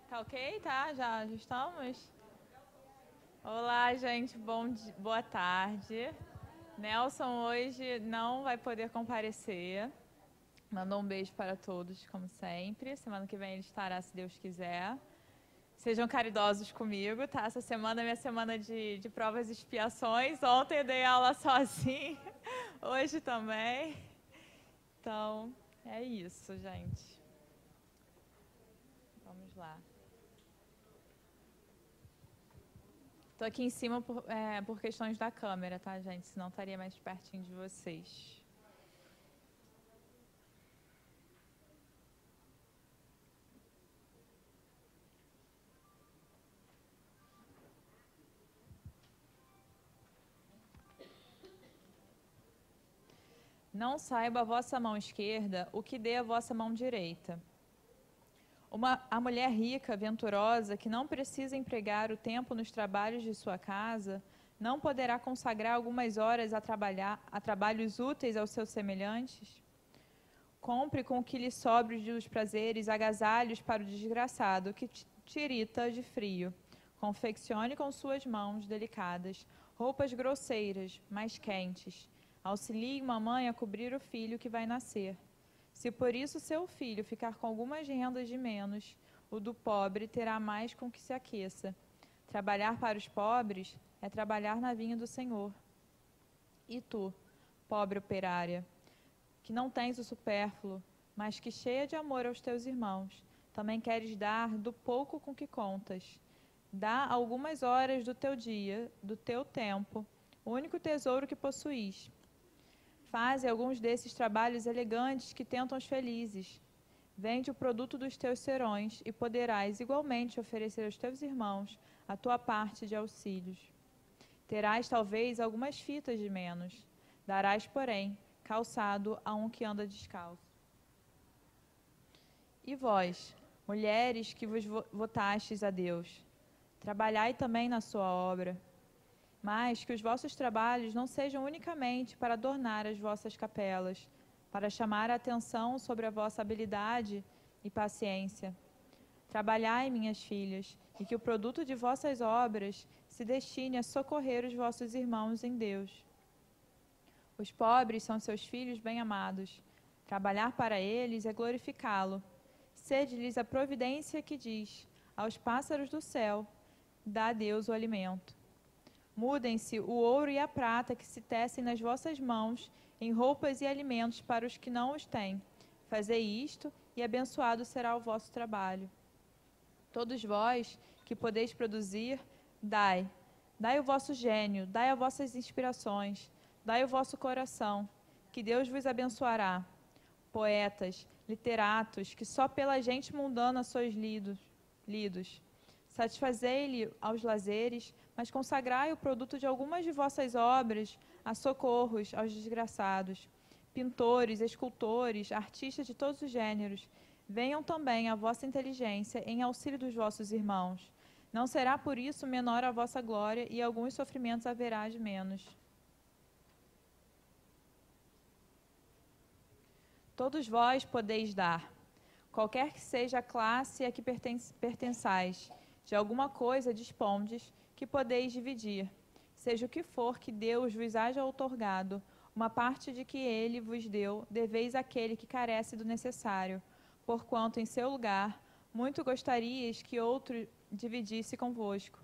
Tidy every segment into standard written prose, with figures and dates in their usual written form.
Tá ok? Tá? Já estamos? Olá, gente. Boa tarde. Nelson hoje não vai poder comparecer. Mandou um beijo para todos, como sempre. Semana que vem ele estará, se Deus quiser. Sejam caridosos comigo, tá? Essa semana é minha semana de provas e expiações. Ontem eu dei aula sozinha, hoje também. Então, é isso, gente. Vamos lá. Tô aqui em cima por questões da câmera, tá, gente? Senão estaria mais pertinho de vocês. Não saiba a vossa mão esquerda o que dê a vossa mão direita. A mulher rica, venturosa, que não precisa empregar o tempo nos trabalhos de sua casa, não poderá consagrar algumas horas a trabalhos úteis aos seus semelhantes? Compre com o que lhe sobre dos prazeres agasalhos para o desgraçado que tirita de frio. Confeccione com suas mãos delicadas roupas grosseiras, mas quentes. Auxilie mamãe a cobrir o filho que vai nascer. Se por isso seu filho ficar com algumas rendas de menos, o do pobre terá mais com que se aqueça. Trabalhar para os pobres é trabalhar na vinha do Senhor. E tu, pobre operária, que não tens o supérfluo, mas que, cheia de amor aos teus irmãos, também queres dar do pouco com que contas. Dá algumas horas do teu dia, do teu tempo, o único tesouro que possuís. Faze alguns desses trabalhos elegantes que tentam os felizes. Vende o produto dos teus serões e poderás igualmente oferecer aos teus irmãos a tua parte de auxílios. Terás talvez algumas fitas de menos. Darás, porém, calçado a um que anda descalço. E vós, mulheres que vos votastes a Deus, trabalhai também na sua obra, mas que os vossos trabalhos não sejam unicamente para adornar as vossas capelas, para chamar a atenção sobre a vossa habilidade e paciência. Trabalhai, minhas filhas, e que o produto de vossas obras se destine a socorrer os vossos irmãos em Deus. Os pobres são seus filhos bem-amados. Trabalhar para eles é glorificá-lo. Sede-lhes a providência que diz: aos pássaros do céu, dá a Deus o alimento. Mudem-se o ouro e a prata que se tecem nas vossas mãos em roupas e alimentos para os que não os têm. Fazei isto, e abençoado será o vosso trabalho. Todos vós, que podeis produzir, dai. Dai o vosso gênio, dai as vossas inspirações, dai o vosso coração, que Deus vos abençoará. Poetas, literatos, que só pela gente mundana sois lidos. Satisfazei-lhe aos lazeres, mas consagrai o produto de algumas de vossas obras a socorros aos desgraçados. Pintores, escultores, artistas de todos os gêneros, venham também a vossa inteligência em auxílio dos vossos irmãos. Não será por isso menor a vossa glória, e alguns sofrimentos haverá de menos. Todos vós podeis dar, qualquer que seja a classe a que pertençais, de alguma coisa dispondes que podeis dividir, seja o que for que Deus vos haja outorgado, uma parte de que ele vos deu, deveis àquele que carece do necessário, porquanto em seu lugar muito gostarias que outro dividisse convosco.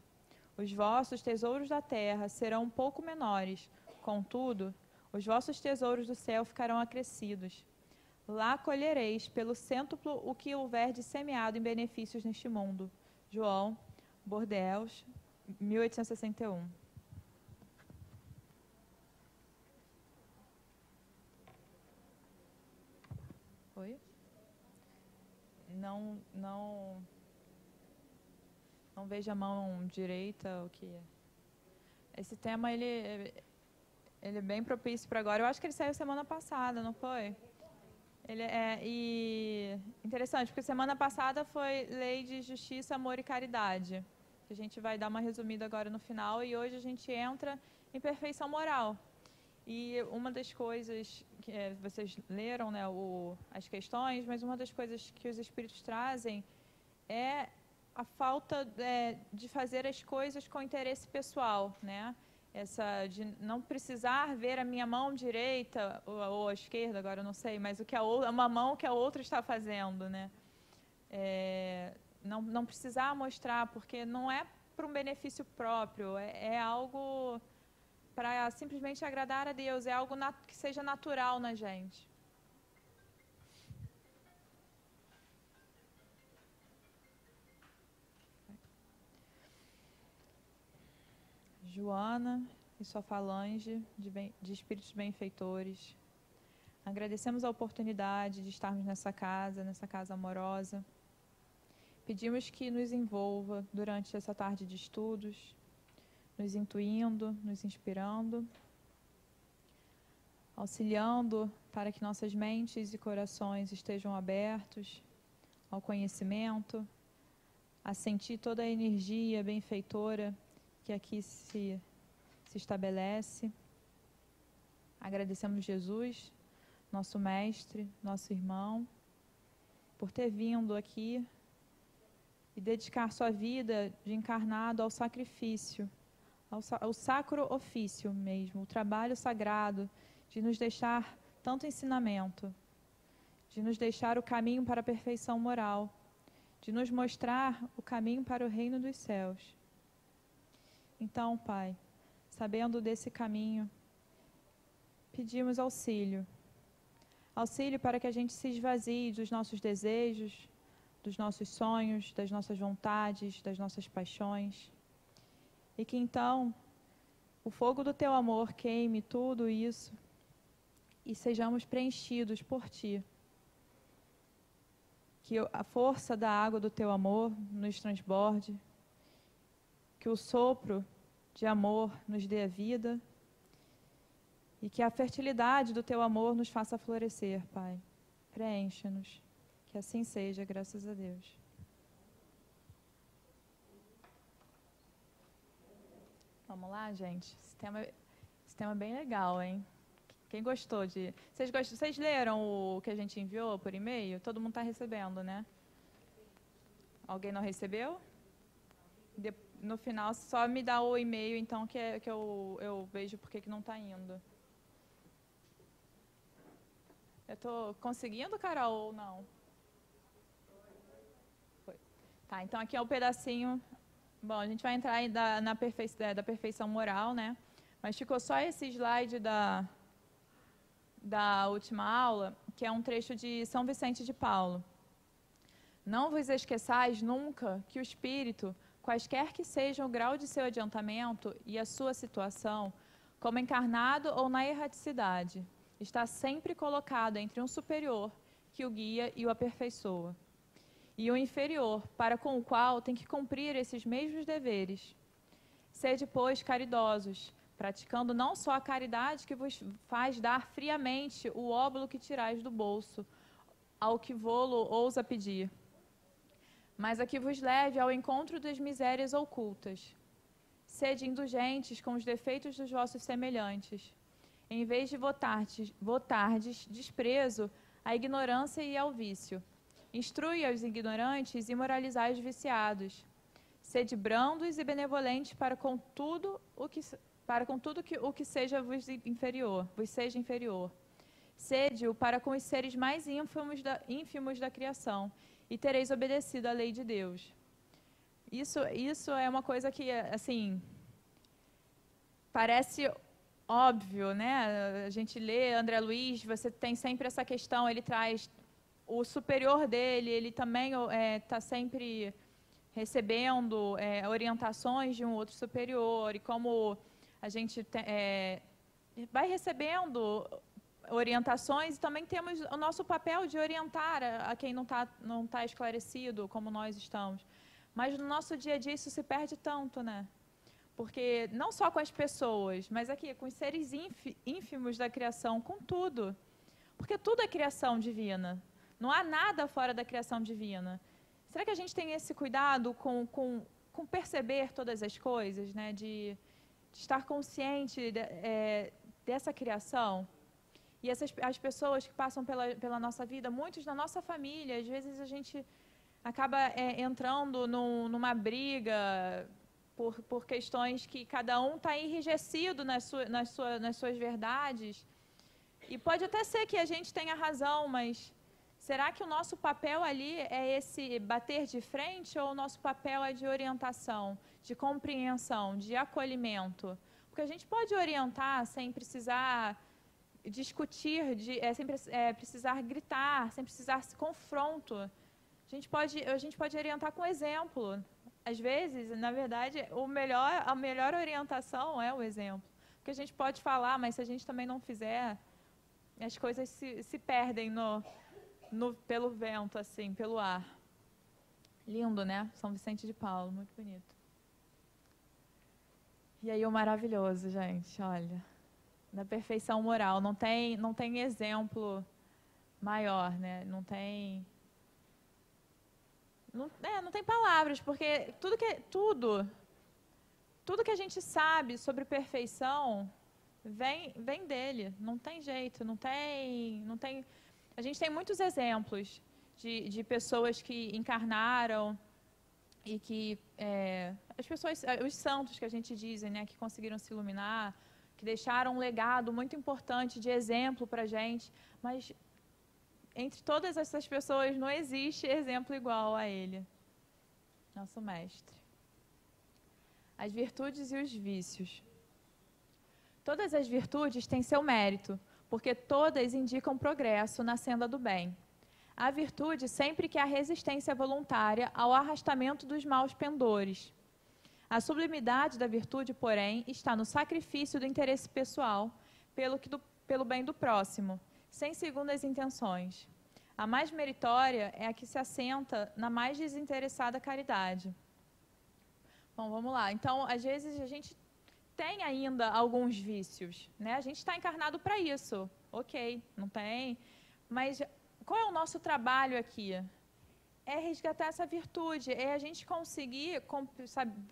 Os vossos tesouros da terra serão um pouco menores, contudo, os vossos tesouros do céu ficarão acrescidos. Lá colhereis pelo cêntuplo o que houver de semeado em benefícios neste mundo. João, Bordeaux, 1861. Oi? Não vejo a mão direita, o que é. Esse tema, ele é bem propício para agora. Eu acho que ele saiu semana passada, não foi? E interessante, porque semana passada foi Lei de Justiça, Amor e Caridade, que a gente vai dar uma resumida agora no final, e hoje a gente entra em perfeição moral. E uma das coisas que vocês leram, né, as questões, mas uma das coisas que os Espíritos trazem é a falta de fazer as coisas com interesse pessoal, né? Essa de não precisar ver a minha mão direita ou a esquerda, agora eu não sei, mas o que uma mão que a outra está fazendo, né? Não precisar mostrar, porque não é para um benefício próprio, é algo para simplesmente agradar a Deus, é algo que seja natural na gente. Joana e sua falange de espíritos benfeitores, agradecemos a oportunidade de estarmos nessa casa amorosa. Pedimos que nos envolva durante essa tarde de estudos, nos intuindo, nos inspirando, auxiliando para que nossas mentes e corações estejam abertos ao conhecimento, a sentir toda a energia benfeitora que aqui se estabelece. Agradecemos Jesus, nosso mestre, nosso irmão, por ter vindo aqui e dedicar sua vida de encarnado ao sacrifício, ao sacro ofício mesmo, o trabalho sagrado de nos deixar tanto ensinamento, de nos deixar o caminho para a perfeição moral, de nos mostrar o caminho para o reino dos céus. Então, Pai, sabendo desse caminho, pedimos auxílio. Auxílio para que a gente se esvazie dos nossos desejos, dos nossos sonhos, das nossas vontades, das nossas paixões. E que então o fogo do Teu amor queime tudo isso e sejamos preenchidos por Ti. Que a força da água do Teu amor nos transborde, que o sopro de amor nos dê a vida e que a fertilidade do Teu amor nos faça florescer, Pai. Preencha-nos. Que assim seja, graças a Deus. Vamos lá, gente? Esse tema é bem legal, hein? Quem gostou de... Vocês leram o que a gente enviou por e-mail? Todo mundo está recebendo, né? Alguém não recebeu? No final, só me dá o e-mail, então, que eu vejo por que não está indo. Eu estou conseguindo, Carol, ou não? Foi. Tá, então aqui é o pedacinho... Bom, a gente vai entrar aí da perfeição moral, né? Mas ficou só esse slide da última aula, que é um trecho de São Vicente de Paulo. Não vos esqueçais nunca que o espírito, quaisquer que sejam o grau de seu adiantamento e a sua situação, como encarnado ou na erraticidade, está sempre colocado entre um superior, que o guia e o aperfeiçoa, e o inferior, para com o qual tem que cumprir esses mesmos deveres. Sede, pois, caridosos, praticando não só a caridade que vos faz dar friamente o óbolo que tirais do bolso, ao que vô-lo ousa pedir, mas a que vos leve ao encontro das misérias ocultas. Sede indulgentes com os defeitos dos vossos semelhantes, em vez de votardes desprezo à ignorância e ao vício. Instrui aos ignorantes e moralizai os viciados. Sede brandos e benevolentes para com tudo o que seja vos seja inferior. Sede-o para com os seres mais ínfimos da criação, e tereis obedecido à lei de Deus. Isso é uma coisa que, assim, parece óbvio, né? A gente lê André Luiz, você tem sempre essa questão, ele traz o superior dele, ele também está sempre recebendo orientações de um outro superior, e como a gente vai recebendo orientações, e também temos o nosso papel de orientar a quem não tá esclarecido, como nós estamos. Mas no nosso dia a dia isso se perde tanto, né? Porque não só com as pessoas, mas aqui com os seres ínfimos da criação, com tudo. Porque tudo é criação divina. Não há nada fora da criação divina. Será que a gente tem esse cuidado com perceber todas as coisas, né? De estar consciente dessa criação? E as pessoas que passam pela nossa vida, muitos da nossa família, às vezes a gente acaba entrando numa briga por questões que cada um está enrijecido nas suas verdades. E pode até ser que a gente tenha razão, mas será que o nosso papel ali é esse bater de frente ou o nosso papel é de orientação, de compreensão, de acolhimento? Porque a gente pode orientar sem precisar discutir, sem precisar gritar, sem precisar se confronto. A gente pode orientar com exemplo. Às vezes, na verdade, a melhor orientação é o exemplo. Porque a gente pode falar, mas se a gente também não fizer, as coisas se perdem pelo vento, assim, pelo ar. Lindo, né? São Vicente de Paulo, muito bonito. E aí o maravilhoso, gente, olha, da perfeição moral. Não tem exemplo maior, né? Não tem palavras, porque tudo que a gente sabe sobre perfeição vem dele. Não tem jeito, não tem. A gente tem muitos exemplos de pessoas que encarnaram e que as pessoas, os santos que a gente diz, né, que conseguiram se iluminar, que deixaram um legado muito importante de exemplo para a gente, mas entre todas essas pessoas não existe exemplo igual a ele, nosso mestre. As virtudes e os vícios. Todas as virtudes têm seu mérito, porque todas indicam progresso na senda do bem. A virtude sempre que há resistência voluntária ao arrastamento dos maus pendores. A sublimidade da virtude, porém, está no sacrifício do interesse pessoal pelo bem do próximo, sem segundas intenções. A mais meritória é a que se assenta na mais desinteressada caridade. Bom, vamos lá. Então, às vezes a gente tem ainda alguns vícios, né? A gente está encarnado para isso, ok, não tem. Mas qual é o nosso trabalho aqui? É resgatar essa virtude, é a gente conseguir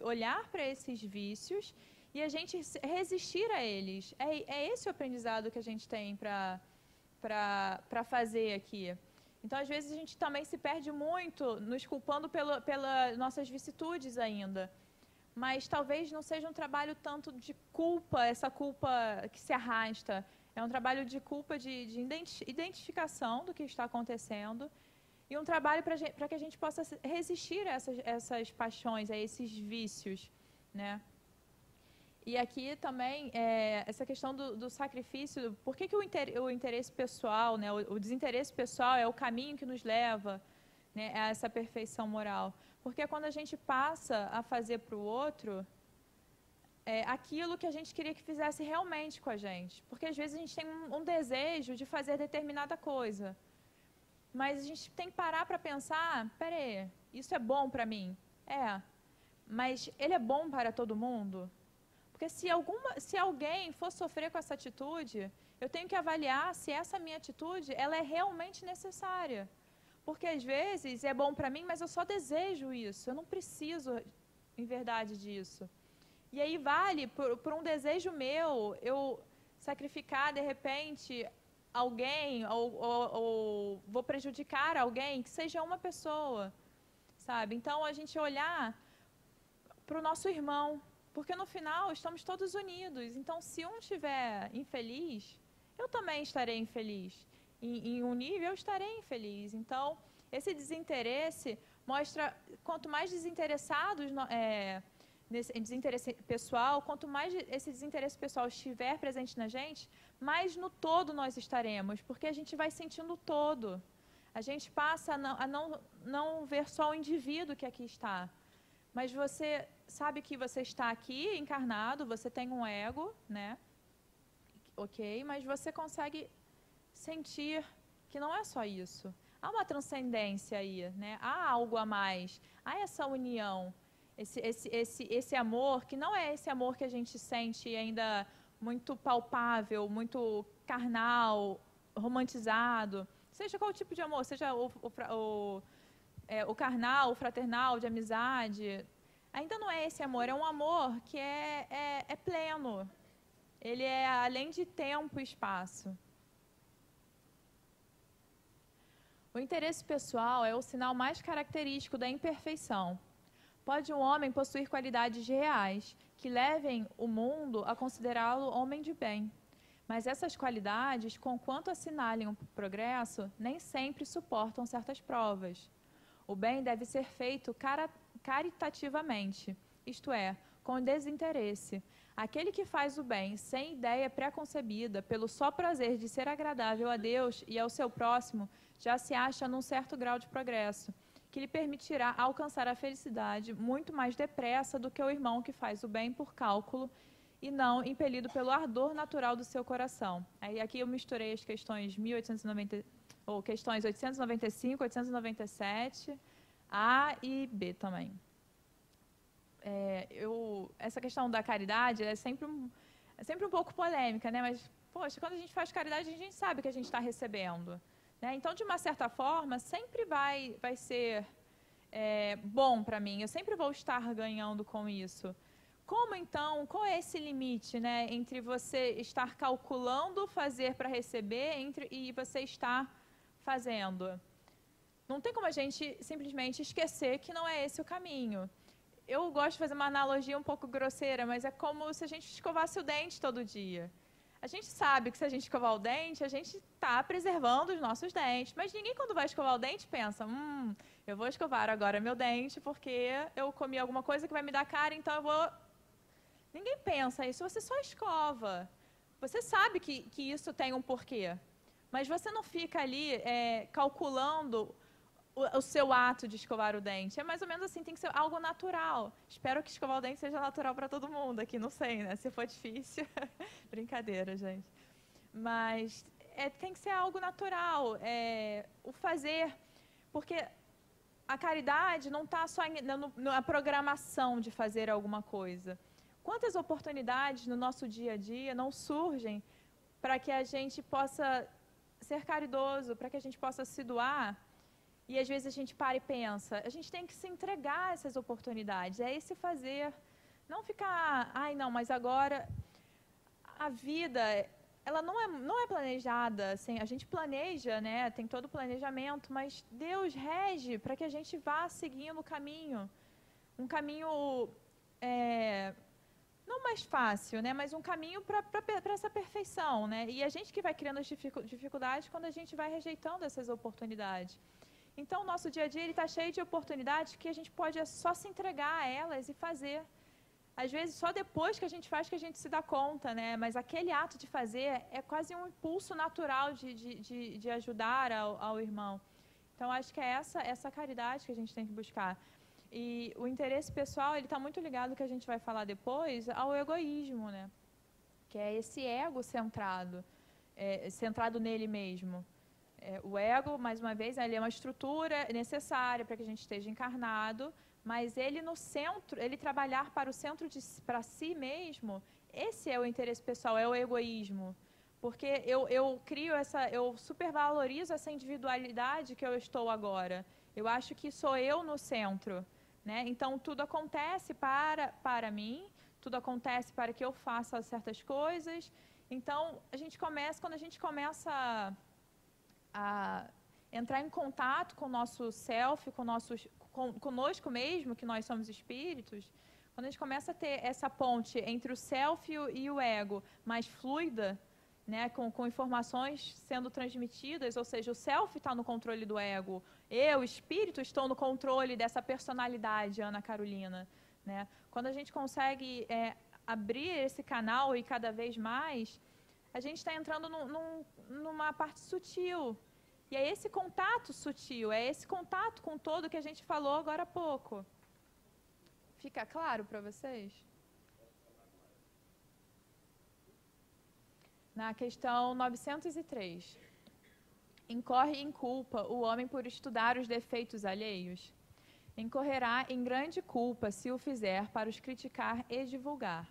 olhar para esses vícios e a gente resistir a eles. É esse o aprendizado que a gente tem para fazer aqui. Então, às vezes, a gente também se perde muito nos culpando pelas nossas vicissitudes ainda. Mas talvez não seja um trabalho tanto de culpa, essa culpa que se arrasta. É um trabalho de culpa, de identificação do que está acontecendo e um trabalho para que a gente possa resistir a essas paixões, a esses vícios, né? E aqui também, essa questão do sacrifício, por que o interesse pessoal, né, o desinteresse pessoal é o caminho que nos leva, né, a essa perfeição moral? Porque quando a gente passa a fazer para o outro aquilo que a gente queria que fizesse realmente com a gente. Porque às vezes a gente tem um desejo de fazer determinada coisa. Mas a gente tem que parar para pensar, peraí, isso é bom para mim? Mas ele é bom para todo mundo? Porque se alguém for sofrer com essa atitude, eu tenho que avaliar se essa minha atitude ela é realmente necessária. Porque às vezes é bom para mim, mas eu só desejo isso. Eu não preciso, em verdade, disso. E aí vale, por um desejo meu, eu sacrificar, de repente, alguém, ou vou prejudicar alguém, que seja uma pessoa, sabe? Então, a gente olhar para o nosso irmão, porque no final estamos todos unidos. Então, se um estiver infeliz, eu também estarei infeliz. Em um nível, eu estarei infeliz. Então, esse desinteresse mostra, quanto mais desinteressados, nesse desinteresse pessoal, quanto mais esse desinteresse pessoal estiver presente na gente, mais no todo nós estaremos, porque a gente vai sentindo o todo. A gente passa a não ver só o indivíduo que aqui está. Mas você sabe que você está aqui encarnado, você tem um ego, né? Ok, mas você consegue sentir que não é só isso. Há uma transcendência aí, né? Há algo a mais. Há essa união, esse amor, que não é esse amor que a gente sente ainda muito palpável, muito carnal, romantizado. Seja qual tipo de amor, seja o carnal, o fraternal, de amizade. Ainda não é esse amor, é um amor que é pleno. Ele é além de tempo e espaço. O interesse pessoal é o sinal mais característico da imperfeição. Pode um homem possuir qualidades reais que levem o mundo a considerá-lo homem de bem. Mas essas qualidades, conquanto assinalem o progresso, nem sempre suportam certas provas. O bem deve ser feito caritativamente, isto é, com desinteresse. Aquele que faz o bem sem ideia pré-concebida, pelo só prazer de ser agradável a Deus e ao seu próximo, já se acha num certo grau de progresso, que lhe permitirá alcançar a felicidade muito mais depressa do que o irmão que faz o bem por cálculo e não impelido pelo ardor natural do seu coração. Aí aqui eu misturei as questões 1890, ou questões 895, 897, A e B também. Essa questão da caridade é sempre um pouco polêmica, né? Mas, poxa, quando a gente faz caridade, a gente sabe que a gente está recebendo. Né? Então, de uma certa forma, sempre vai ser bom para mim. Eu sempre vou estar ganhando com isso. Como, então, qual é esse limite, né, entre você estar calculando fazer para receber e você estar fazendo? Não tem como a gente simplesmente esquecer que não é esse o caminho. Eu gosto de fazer uma analogia um pouco grosseira, mas é como se a gente escovasse o dente todo dia. A gente sabe que se a gente escovar o dente, a gente está preservando os nossos dentes. Mas ninguém, quando vai escovar o dente, pensa, eu vou escovar agora meu dente porque eu comi alguma coisa que vai me dar cárie, então eu vou... Ninguém pensa isso, você só escova. Você sabe que isso tem um porquê. Mas você não fica ali calculando o seu ato de escovar o dente. É mais ou menos assim, tem que ser algo natural. Espero que escovar o dente seja natural para todo mundo aqui, não sei, né? Se for difícil, brincadeira, gente. Mas tem que ser algo natural, o fazer, porque a caridade não está só na programação de fazer alguma coisa. Quantas oportunidades no nosso dia a dia não surgem para que a gente possa ser caridoso, para que a gente possa se doar? E às vezes a gente para e pensa, a gente tem que se entregar a essas oportunidades, é esse fazer. Não ficar, não, mas agora a vida, ela não é planejada, assim, a gente planeja, né, tem todo o planejamento, mas Deus rege para que a gente vá seguindo o caminho, um caminho, não mais fácil, né, mas um caminho para essa perfeição, né, e a gente que vai criando as dificuldades quando a gente vai rejeitando essas oportunidades. Então, o nosso dia a dia está cheio de oportunidades que a gente pode só se entregar a elas e fazer. Às vezes, só depois que a gente faz que a gente se dá conta, né? Mas aquele ato de fazer é quase um impulso natural de ajudar ao irmão. Então, acho que é essa caridade que a gente tem que buscar. E o interesse pessoal, ele está muito ligado, que a gente vai falar depois, ao egoísmo, né? Que é esse ego centrado, centrado nele mesmo. O ego, mais uma vez, ele é uma estrutura necessária para que a gente esteja encarnado, mas ele no centro, ele trabalhar para o centro para si mesmo, esse é o interesse pessoal, é o egoísmo. Porque eu eu supervalorizo essa individualidade que eu estou agora. Eu acho que sou eu no centro, né? Então, tudo acontece para mim, tudo acontece para que eu faça certas coisas. Então, quando a gente começa a entrar em contato com o nosso self, conosco mesmo, que nós somos espíritos, quando a gente começa a ter essa ponte entre o self e o ego mais fluida, né, com informações sendo transmitidas, ou seja, o self está no controle do ego, eu, espírito, estou no controle dessa personalidade, Ana Carolina. Né? Quando a gente consegue abrir esse canal e cada vez mais, a gente está entrando numa parte sutil. E é esse contato sutil, é esse contato com todo que a gente falou agora há pouco. Fica claro para vocês? Na questão 903. Incorre em culpa o homem por estudar os defeitos alheios? Incorrerá em grande culpa se o fizer para os criticar e divulgar,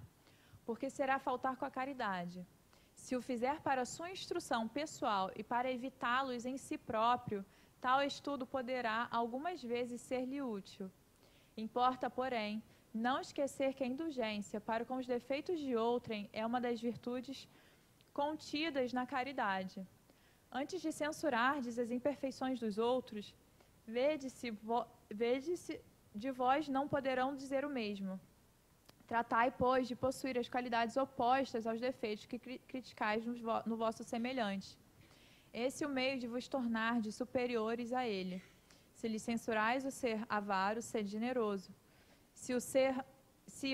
porque será faltar com a caridade. Se o fizer para sua instrução pessoal e para evitá-los em si próprio, tal estudo poderá algumas vezes ser-lhe útil. Importa, porém, não esquecer que a indulgência para com os defeitos de outrem é uma das virtudes contidas na caridade. Antes de censurardes as imperfeições dos outros, vede-se de vós não poderão dizer o mesmo. Tratai, pois, de possuir as qualidades opostas aos defeitos que criticais no vosso semelhante. Esse é o meio de vos tornar de superiores a ele. Se lhe censurais o ser avaro, sede generoso. Se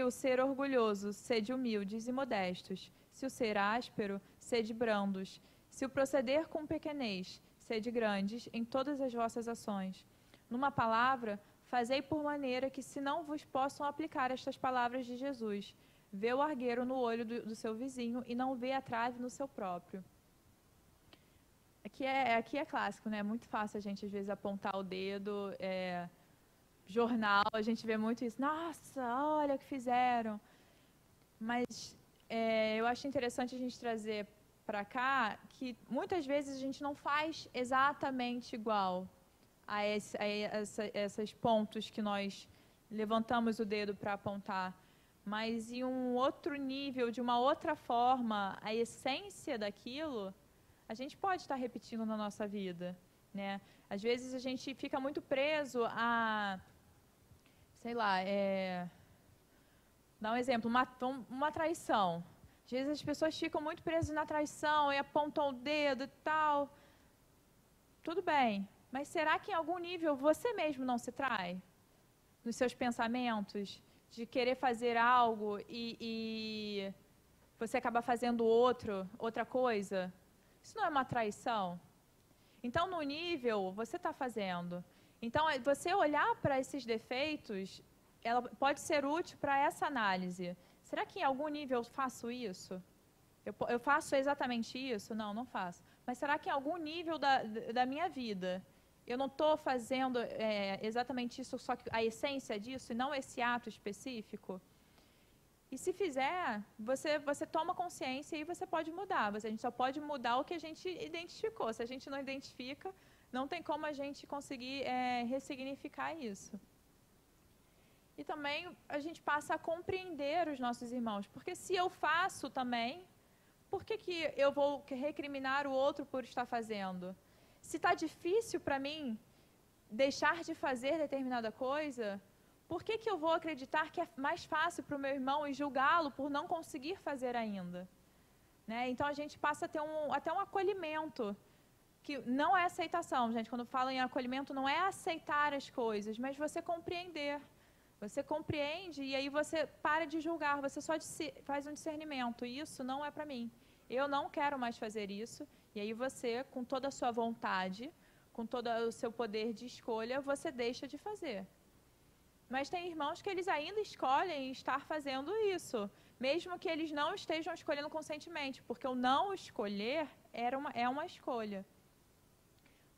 o ser orgulhoso, sede humildes e modestos. Se o ser áspero, sede brandos. Se o proceder com pequenez, sede grandes em todas as vossas ações. Numa palavra, fazei por maneira que se não vos possam aplicar estas palavras de Jesus. Vê o argueiro no olho do seu vizinho e não vê a trave no seu próprio. Aqui é clássico, né? É muito fácil a gente, às vezes, apontar o dedo. Jornal, a gente vê muito isso. Nossa, olha o que fizeram. Mas eu acho interessante a gente trazer para cá que muitas vezes a gente não faz exatamente igual a esses pontos que nós levantamos o dedo para apontar, mas em um outro nível, de uma outra forma, a essência daquilo, a gente pode estar repetindo na nossa vida, né? Às vezes a gente fica muito preso a, sei lá, dar um exemplo, uma traição. Às vezes as pessoas ficam muito presas na traição e apontam o dedo e tal. Tudo bem, mas será que em algum nível você mesmo não se trai? Nos seus pensamentos, de querer fazer algo e você acaba fazendo outra coisa? Isso não é uma traição? Então, no nível, você está fazendo. Então, você olhar para esses defeitos, ela pode ser útil para essa análise. Será que em algum nível eu faço isso? Eu faço exatamente isso? Não, não faço. Mas será que em algum nível da minha vida eu não estou fazendo exatamente isso, só que a essência disso, e não esse ato específico? E se fizer, você toma consciência e você pode mudar. A gente só pode mudar o que a gente identificou. Se a gente não identifica, não tem como a gente conseguir ressignificar isso. E também a gente passa a compreender os nossos irmãos. Porque se eu faço também, por que eu vou recriminar o outro por estar fazendo? Se está difícil para mim deixar de fazer determinada coisa, por que eu vou acreditar que é mais fácil para o meu irmão e julgá-lo por não conseguir fazer ainda? Né? Então a gente passa a ter até um acolhimento, que não é aceitação, gente. Quando falo em acolhimento, não é aceitar as coisas, mas você compreender. Você compreende e aí você para de julgar, você só faz um discernimento. Isso não é para mim. Eu não quero mais fazer isso. E aí você, com toda a sua vontade, com todo o seu poder de escolha, você deixa de fazer. Mas tem irmãos que eles ainda escolhem estar fazendo isso, mesmo que eles não estejam escolhendo conscientemente, porque o não escolher é uma escolha.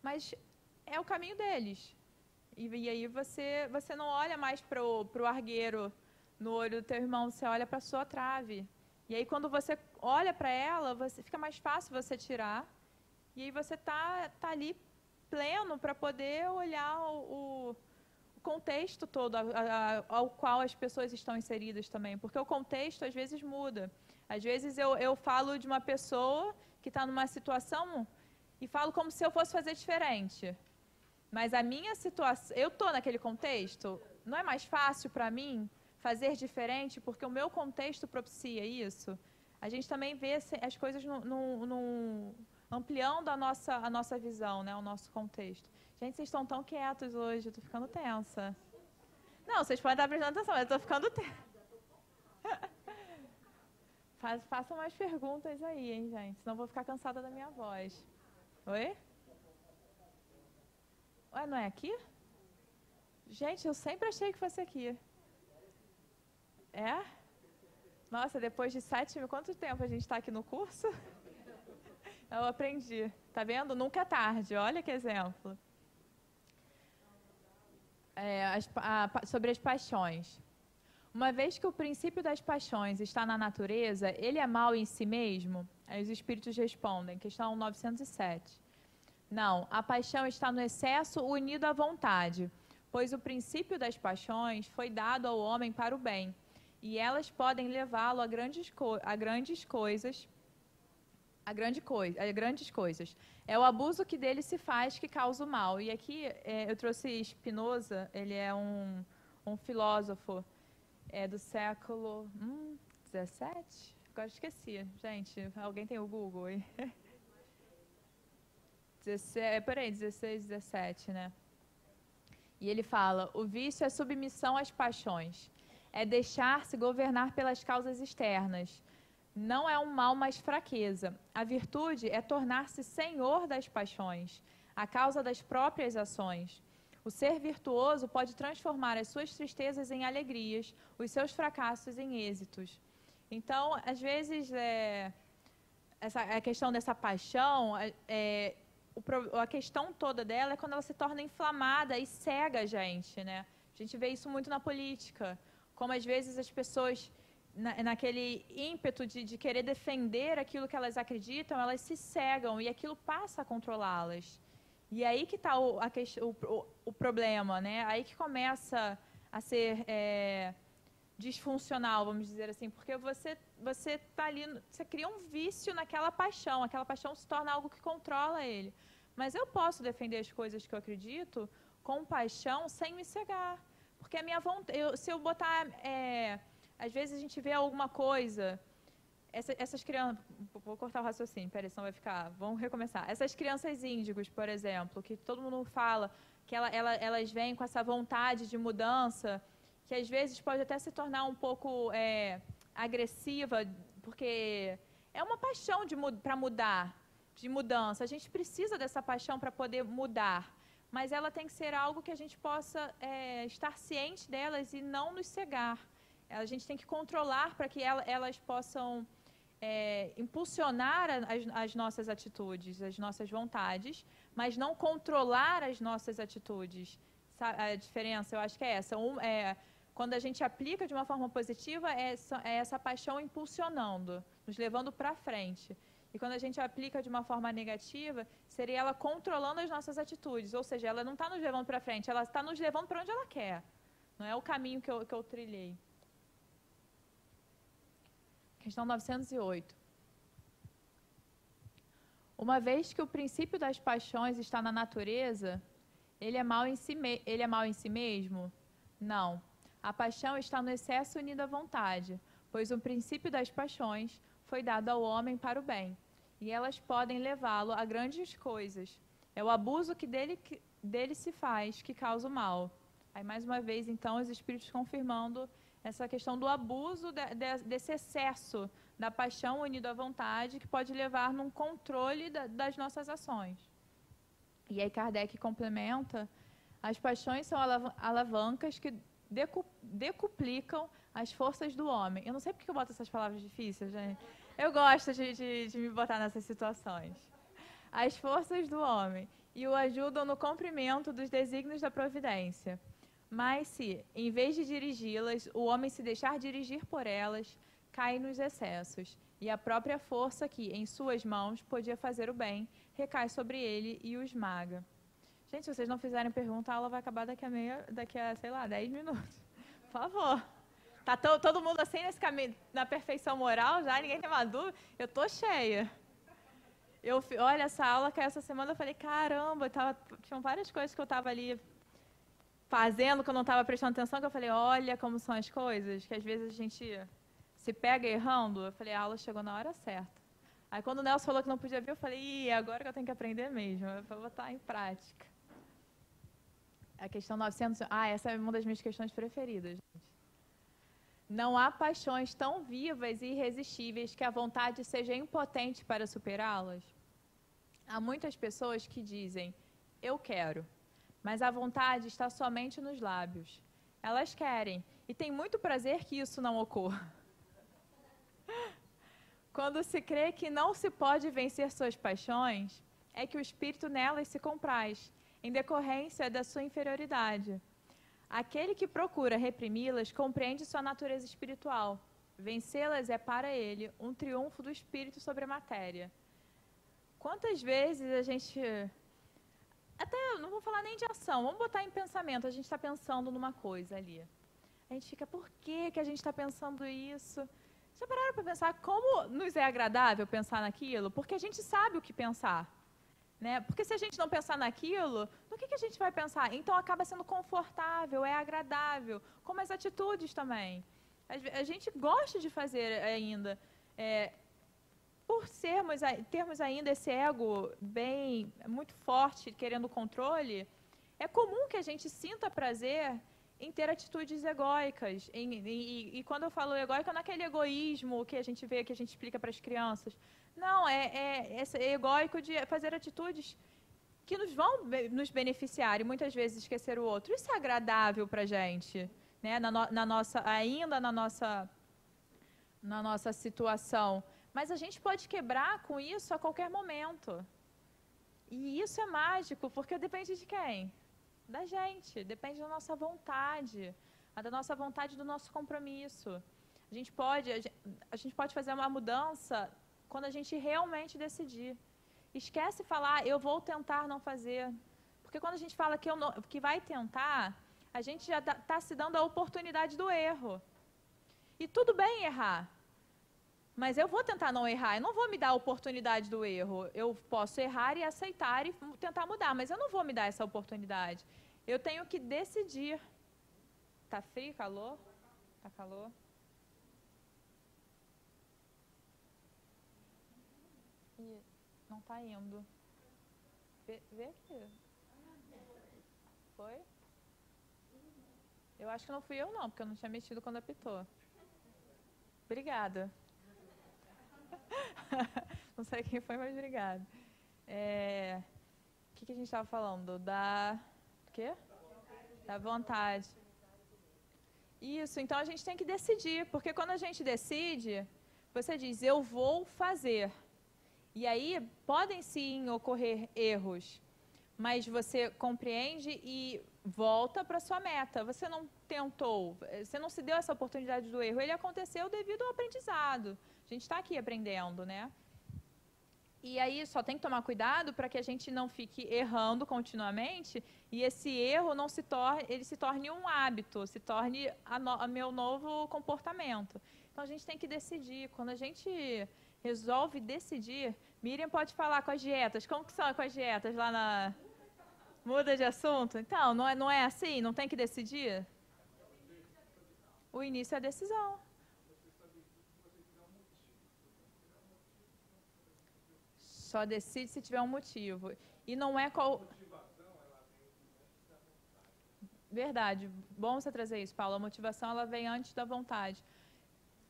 Mas é o caminho deles. E aí você não olha mais para o argueiro no olho do teu irmão, você olha para a sua trave. E aí quando você olha para ela, fica mais fácil você tirar. E aí você tá ali pleno para poder olhar o contexto todo ao qual as pessoas estão inseridas também. Porque o contexto às vezes muda. Às vezes eu falo de uma pessoa que está numa situação e falo como se eu fosse fazer diferente. Mas a minha situação, eu estou naquele contexto, não é mais fácil para mim fazer diferente porque o meu contexto propicia isso? A gente também vê as coisas ampliando a nossa visão, né, o nosso contexto. Gente, vocês estão tão quietos hoje, eu estou ficando tensa. Não, vocês podem estar prestando atenção, mas eu estou ficando tensa. Façam mais perguntas aí, hein, gente, senão eu vou ficar cansada da minha voz. Oi? Ué, não é aqui? Gente, eu sempre achei que fosse aqui. É? Nossa, depois de 7 mil... Quanto tempo a gente está aqui no curso? Eu aprendi. Tá vendo? Nunca é tarde. Olha que exemplo. Sobre as paixões. Uma vez que o princípio das paixões está na natureza, ele é mau em si mesmo? Aí os espíritos respondem. Questão 907. Não, a paixão está no excesso unido à vontade, pois o princípio das paixões foi dado ao homem para o bem, e elas podem levá-lo a grandes coisas, a grandes coisas. É o abuso que dele se faz que causa o mal. E aqui eu trouxe Spinoza, ele é um filósofo do século 17? Agora esqueci. Gente, alguém tem o Google aí? 16, 17, né? E ele fala, o vício é submissão às paixões. É deixar-se governar pelas causas externas. Não é um mal, mas fraqueza. A virtude é tornar-se senhor das paixões, a causa das próprias ações. O ser virtuoso pode transformar as suas tristezas em alegrias, os seus fracassos em êxitos. Então, às vezes, a questão dessa paixão, a questão toda dela é quando ela se torna inflamada e cega a gente, né? A gente vê isso muito na política, como às vezes as pessoas, naquele ímpeto de querer defender aquilo que elas acreditam, elas se cegam e aquilo passa a controlá-las. E aí que está o problema, né? Aí que começa a ser disfuncional, vamos dizer assim, porque você tá ali, você cria um vício naquela paixão se torna algo que controla ele. Mas eu posso defender as coisas que eu acredito com paixão sem me cegar, porque a minha vontade, se eu botar, às vezes a gente vê alguma coisa, essas crianças, vou cortar o raciocínio, peraí, senão vai ficar, vamos recomeçar. Essas crianças índigos, por exemplo, que todo mundo fala que elas vêm com essa vontade de mudança, que às vezes pode até se tornar um pouco agressiva, porque é uma paixão para mudar, de mudança. A gente precisa dessa paixão para poder mudar, mas ela tem que ser algo que a gente possa estar ciente delas e não nos cegar. A gente tem que controlar para que elas possam impulsionar as nossas atitudes, as nossas vontades, mas não controlar as nossas atitudes. Sabe? A diferença, eu acho que é essa. Quando a gente aplica de uma forma positiva, é essa paixão impulsionando, nos levando para frente. E quando a gente aplica de uma forma negativa, seria ela controlando as nossas atitudes. Ou seja, ela não está nos levando para frente, ela está nos levando para onde ela quer. Não é o caminho que eu trilhei. Questão 908. Uma vez que o princípio das paixões está na natureza, ele é mau em si mesmo? Não. A paixão está no excesso unido à vontade, pois o princípio das paixões foi dado ao homem para o bem, e elas podem levá-lo a grandes coisas. É o abuso que dele se faz que causa o mal. Aí, mais uma vez, então, os espíritos confirmando essa questão do abuso desse excesso da paixão unido à vontade, que pode levar num controle das nossas ações. E aí Kardec complementa, as paixões são alavancas que decuplicam as forças do homem. Eu não sei porque eu boto essas palavras difíceis, gente. Eu gosto de me botar nessas situações. As forças do homem e o ajudam no cumprimento dos desígnios da providência. Mas se, em vez de dirigi-las, o homem se deixar dirigir por elas, cai nos excessos, e a própria força que, em suas mãos, podia fazer o bem, recai sobre ele e o esmaga. Gente, se vocês não fizerem pergunta, a aula vai acabar daqui a sei lá, 10 minutos. Por favor. Tá todo mundo assim nesse caminho, na perfeição moral já? Ninguém tem uma dúvida? Eu tô cheia. Olha, essa aula que essa semana eu falei, caramba, tinham várias coisas que eu estava ali fazendo, que eu não estava prestando atenção, que eu falei, olha como são as coisas, que às vezes a gente se pega errando. Eu falei, a aula chegou na hora certa. Aí quando o Nelson falou que não podia vir, eu falei, agora que eu tenho que aprender mesmo, eu vou botar em prática. A questão 900, essa é uma das minhas questões preferidas, gente. Não há paixões tão vivas e irresistíveis que a vontade seja impotente para superá-las? Há muitas pessoas que dizem, eu quero, mas a vontade está somente nos lábios. Elas querem, e tem muito prazer que isso não ocorra. Quando se crê que não se pode vencer suas paixões, é que o espírito nelas se compraz, em decorrência da sua inferioridade. Aquele que procura reprimi-las compreende sua natureza espiritual. Vencê-las é para ele um triunfo do espírito sobre a matéria. Quantas vezes a gente... Até não vou falar nem de ação, vamos botar em pensamento. A gente está pensando numa coisa ali. A gente fica, por que a gente está pensando isso? Já pararam para pensar como nos é agradável pensar naquilo? Porque a gente sabe o que pensar. Né? Porque se a gente não pensar naquilo, no que a gente vai pensar? Então acaba sendo confortável, é agradável, como as atitudes também. A gente gosta de fazer ainda. Por termos ainda esse ego bem muito forte, querendo controle, é comum que a gente sinta prazer em ter atitudes egóicas. E quando eu falo egóica, não é aquele egoísmo que a gente vê, que a gente explica para as crianças. Não, é esse egóico de fazer atitudes que nos beneficiar e muitas vezes esquecer o outro. Isso é agradável para a gente, né? Ainda na nossa situação. Mas a gente pode quebrar com isso a qualquer momento. E isso é mágico, porque depende de quem? Da gente, depende da nossa vontade, da nossa vontade, do nosso compromisso. A gente pode fazer uma mudança quando a gente realmente decidir. Esquece falar, eu vou tentar não fazer. Porque quando a gente fala que vai tentar, a gente já está se dando a oportunidade do erro. E tudo bem errar. Mas eu vou tentar não errar, eu não vou me dar a oportunidade do erro. Eu posso errar e aceitar e tentar mudar, mas eu não vou me dar essa oportunidade. Eu tenho que decidir. Tá frio, calor? Tá calor? Ih, não tá indo. Vê aqui. Foi? Eu acho que não fui eu não, porque eu não tinha mexido quando apitou. Obrigada. Não sei quem foi, mas obrigada. O que a gente estava falando? O quê? Da vontade. Isso, então a gente tem que decidir, porque quando a gente decide, você diz, eu vou fazer. E aí podem sim ocorrer erros, mas você compreende e volta para sua meta. Você não tentou, você não se deu essa oportunidade do erro, ele aconteceu devido ao aprendizado. A gente está aqui aprendendo, né? E aí só tem que tomar cuidado para que a gente não fique errando continuamente e esse erro não ele se torne um hábito, se torne a meu novo comportamento. Então a gente tem que decidir. Quando a gente resolve decidir, Miriam pode falar com as dietas. Como que são com as dietas lá na... Muda de assunto? Então, não é assim? Não tem que decidir? O início é a decisão. Só decide se tiver um motivo. E não é qual... Verdade. Bom você trazer isso, Paulo. A motivação ela vem antes da vontade.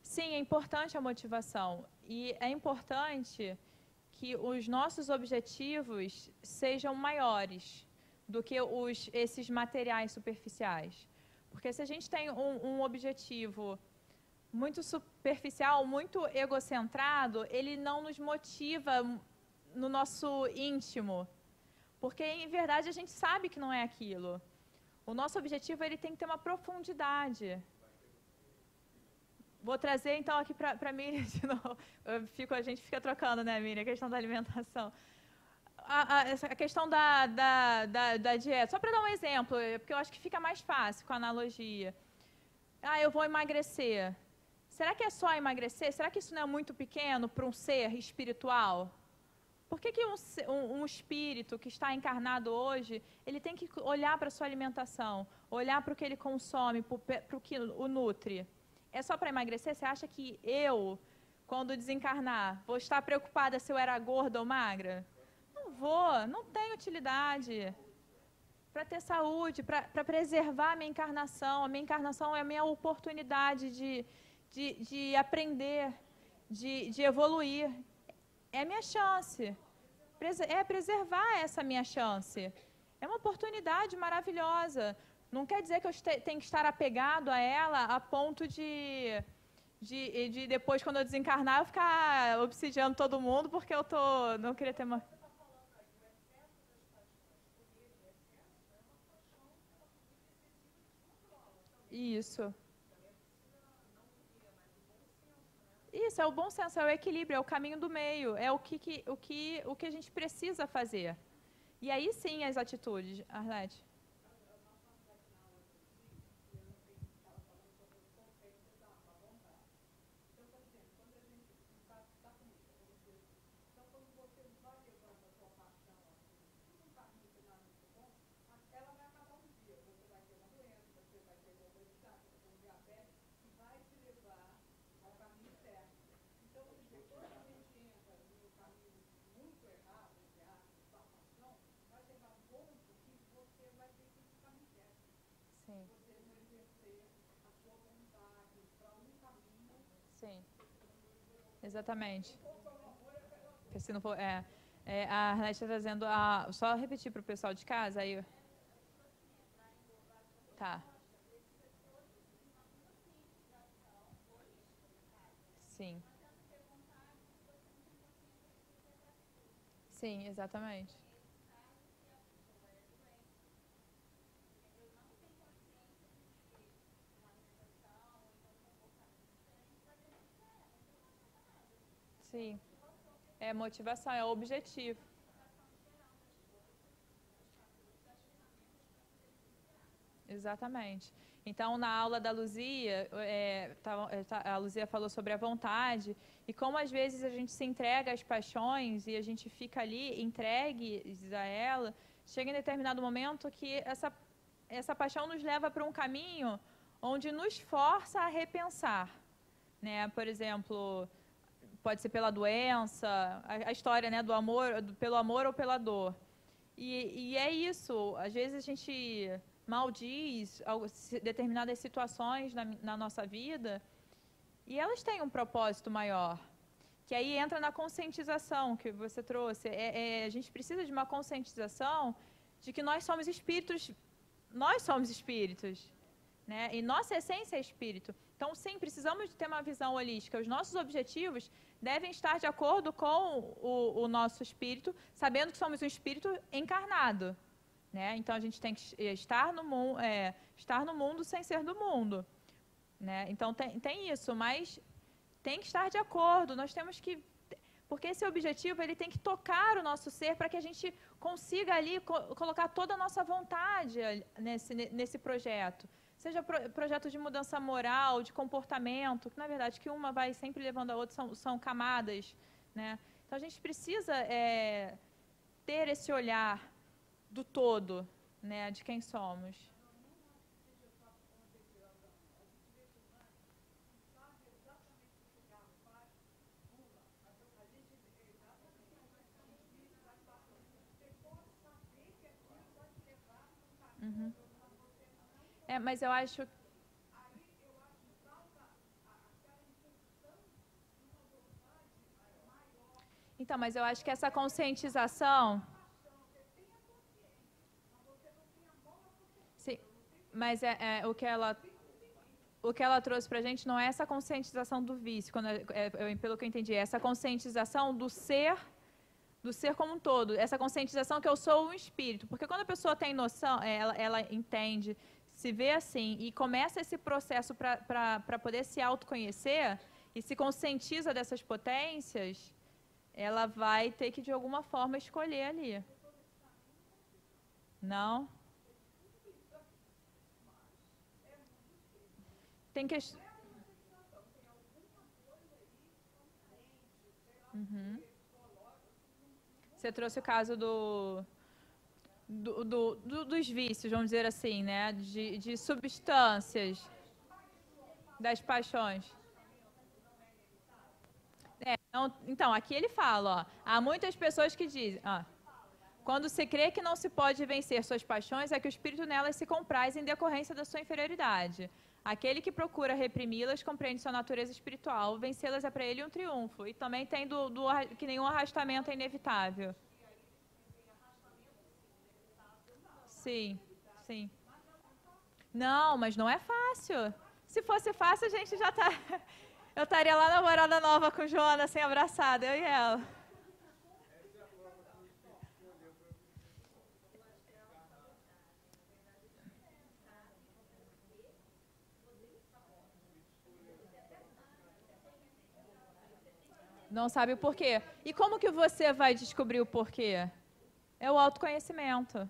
Sim, é importante a motivação. E é importante que os nossos objetivos sejam maiores do que esses materiais superficiais. Porque se a gente tem um objetivo muito superficial, muito egocentrado, ele não nos motiva no nosso íntimo. Porque, em verdade, a gente sabe que não é aquilo. O nosso objetivo ele tem que ter uma profundidade. Vou trazer, então, aqui para a Miriam de novo. A gente fica trocando, né, Miriam, a questão da alimentação. A questão da dieta. Só para dar um exemplo, porque eu acho que fica mais fácil com a analogia. Eu vou emagrecer. Será que é só emagrecer? Será que isso não é muito pequeno para um ser espiritual? Por que um espírito que está encarnado hoje, ele tem que olhar para a sua alimentação, olhar para o que ele consome, para o que o nutre? É só para emagrecer? Você acha que eu, quando desencarnar, vou estar preocupada se eu era gorda ou magra? Não vou, não tem utilidade. Para ter saúde, para preservar a minha encarnação. A minha encarnação é a minha oportunidade de aprender, de evoluir. É a minha chance. É preservar essa minha chance. É uma oportunidade maravilhosa. Não quer dizer que eu tenho que estar apegado a ela a ponto de depois, quando eu desencarnar, eu ficar obsidiando todo mundo porque eu não queria ter uma... Isso. Isso, é o bom senso, é o equilíbrio, é o caminho do meio, é o que a gente precisa fazer. E aí sim as atitudes, Arlete. Sim. Sim. Exatamente. Porque se não for, a Arnete está trazendo só repetir para o pessoal de casa, aí. Tá. Sim. Sim, exatamente. Sim. É motivação, é o objetivo. Exatamente. Então, na aula da Luzia, a Luzia falou sobre a vontade e como às vezes a gente se entrega às paixões e a gente fica ali entregues a ela, chega em determinado momento que essa paixão nos leva para um caminho onde nos força a repensar, né? Por exemplo, pode ser pela doença, a história, né, do amor, pelo amor ou pela dor. E é isso, às vezes a gente maldiz determinadas situações na nossa vida e elas têm um propósito maior, que aí entra na conscientização que você trouxe. A gente precisa de uma conscientização de que nós somos espíritos, né? E nossa essência é espírito. Então, sim, precisamos de ter uma visão holística. Os nossos objetivos devem estar de acordo com o nosso espírito, sabendo que somos um espírito encarnado, né? Então, a gente tem que estar no mundo sem ser do mundo, né? Então, tem isso, mas tem que estar de acordo. Nós temos que... Porque esse objetivo ele tem que tocar o nosso ser para que a gente consiga ali colocar toda a nossa vontade nesse projeto. Seja projeto de mudança moral, de comportamento, que na verdade que uma vai sempre levando a outra, são camadas, né? Então a gente precisa ter esse olhar do todo, né, de quem somos. Uhum. Mas eu acho. Então, mas eu acho que essa conscientização. Sim, mas o que ela trouxe para a gente não é essa conscientização do vício, pelo que eu entendi, é essa conscientização do ser como um todo, essa conscientização que eu sou um espírito. Porque quando a pessoa tem noção, ela entende, se vê assim e começa esse processo para poder se autoconhecer e se conscientiza dessas potências, ela vai ter que de alguma forma escolher ali. Não? Tem que... Uhum. Você trouxe o caso dos vícios, vamos dizer assim, né? De substâncias, das paixões. Então, aqui ele fala, ó, há muitas pessoas que dizem, quando se crê que não se pode vencer suas paixões, é que o espírito nelas se compraz em decorrência da sua inferioridade. Aquele que procura reprimi-las compreende sua natureza espiritual, vencê-las é para ele um triunfo. E também tem que nenhum arrastamento é inevitável. Sim, sim. Não, mas não é fácil. Se fosse fácil, a gente já tá. Eu estaria lá na morada nova com Joana, assim, abraçada, eu e ela. Não sabe o porquê. E como que você vai descobrir o porquê? É o autoconhecimento.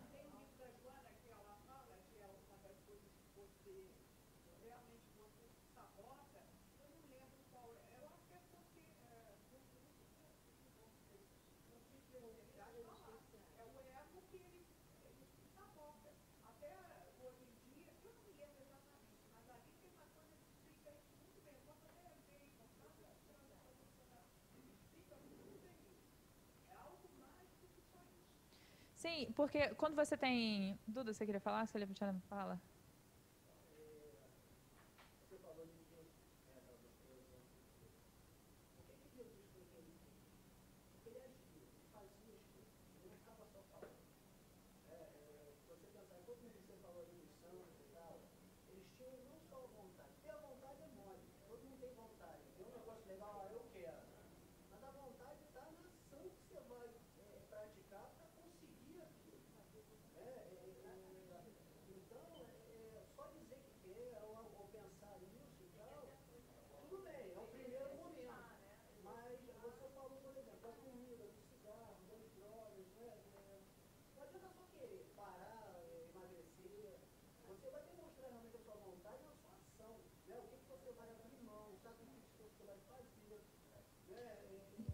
Sim, porque quando você tem... Duda, você queria falar? Você lembra? Fala.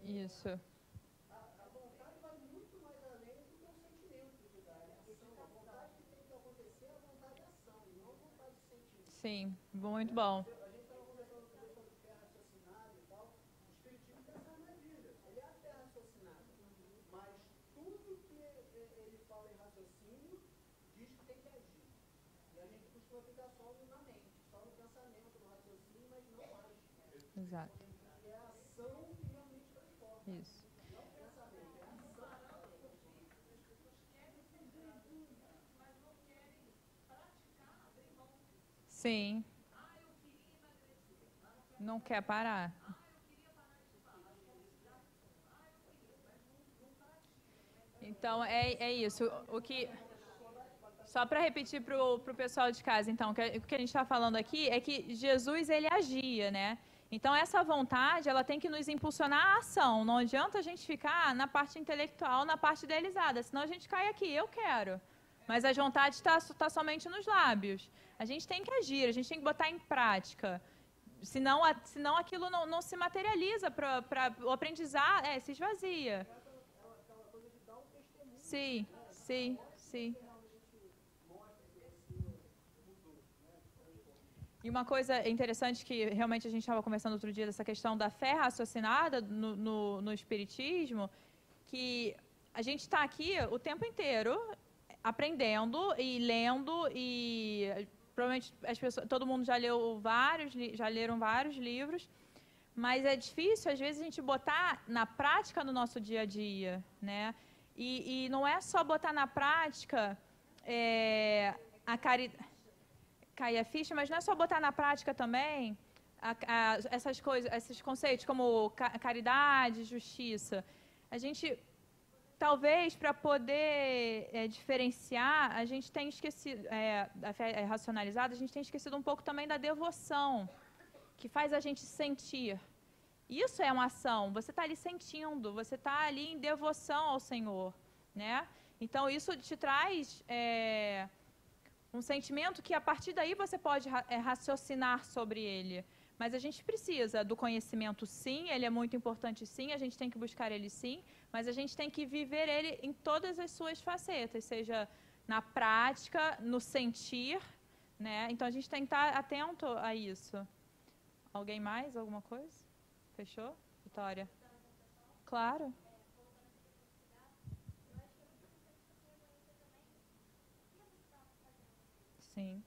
Isso. A vontade vai muito mais além do que o sentimento de dar. A vontade que tem que acontecer é a vontade de ação, e não a vontade de sentimento. Sim, muito bom. A gente estava conversando sobre fé raciocinada e tal. O Espiritismo tem essa armadilha. Ele é a fé raciocinada. Mas tudo que ele fala em raciocínio diz que tem que agir. E a gente costuma ficar só na mente, só no pensamento, no raciocínio, mas não age. Exato. E é a ação que realmente transforma. Isso. Não o pensamento, é a ação. Sim. Não quer parar. Então, é isso. O que... Só para repetir para o pessoal de casa, então, o que a gente está falando aqui é que Jesus, ele agia, né? Então, essa vontade, ela tem que nos impulsionar à ação. Não adianta a gente ficar na parte intelectual, na parte idealizada, senão a gente cai aqui, eu quero. Mas a vontade está somente nos lábios. A gente tem que agir, a gente tem que botar em prática. Senão aquilo não se materializa para o aprendizado, se esvazia. Sim, sim, sim. E uma coisa interessante que realmente a gente estava conversando outro dia, dessa questão da fé raciocinada no Espiritismo, que a gente está aqui o tempo inteiro aprendendo e lendo, e provavelmente todo mundo já leram vários livros, mas é difícil às vezes a gente botar na prática no nosso dia a dia, né? E não é só botar na prática a caridade, cair a ficha, mas não é só botar na prática também essas coisas, esses conceitos como caridade, justiça. A gente, talvez, para poder diferenciar, a gente tem esquecido, a fé racionalizada, a gente tem esquecido um pouco também da devoção, que faz a gente sentir. Isso é uma ação, você está ali sentindo, você está ali em devoção ao Senhor, né? Então, isso te traz um sentimento que, a partir daí, você pode raciocinar sobre ele. Mas a gente precisa do conhecimento, sim, ele é muito importante, sim, a gente tem que buscar ele, sim, mas a gente tem que viver ele em todas as suas facetas, seja na prática, no sentir, né? Então, a gente tem que estar atento a isso. Alguém mais? Alguma coisa? Fechou? Vitória? Claro. Sim.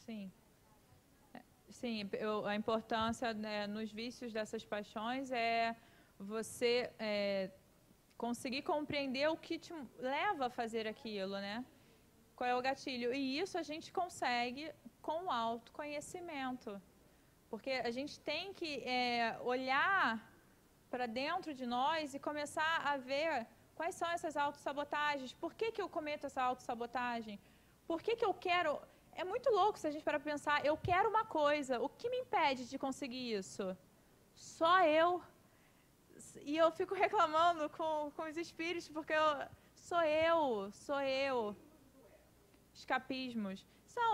Sim. Sim, a importância, né, nos vícios dessas paixões é você conseguir compreender o que te leva a fazer aquilo, né? Qual é o gatilho? E isso a gente consegue com o autoconhecimento. Porque a gente tem que olhar para dentro de nós e começar a ver quais são essas autossabotagens. Por que eu cometo essa autossabotagem? Por que eu quero... É muito louco se a gente parar para pensar, eu quero uma coisa, o que me impede de conseguir isso? Só eu. E eu fico reclamando com os espíritos, porque sou eu. Escapismos. São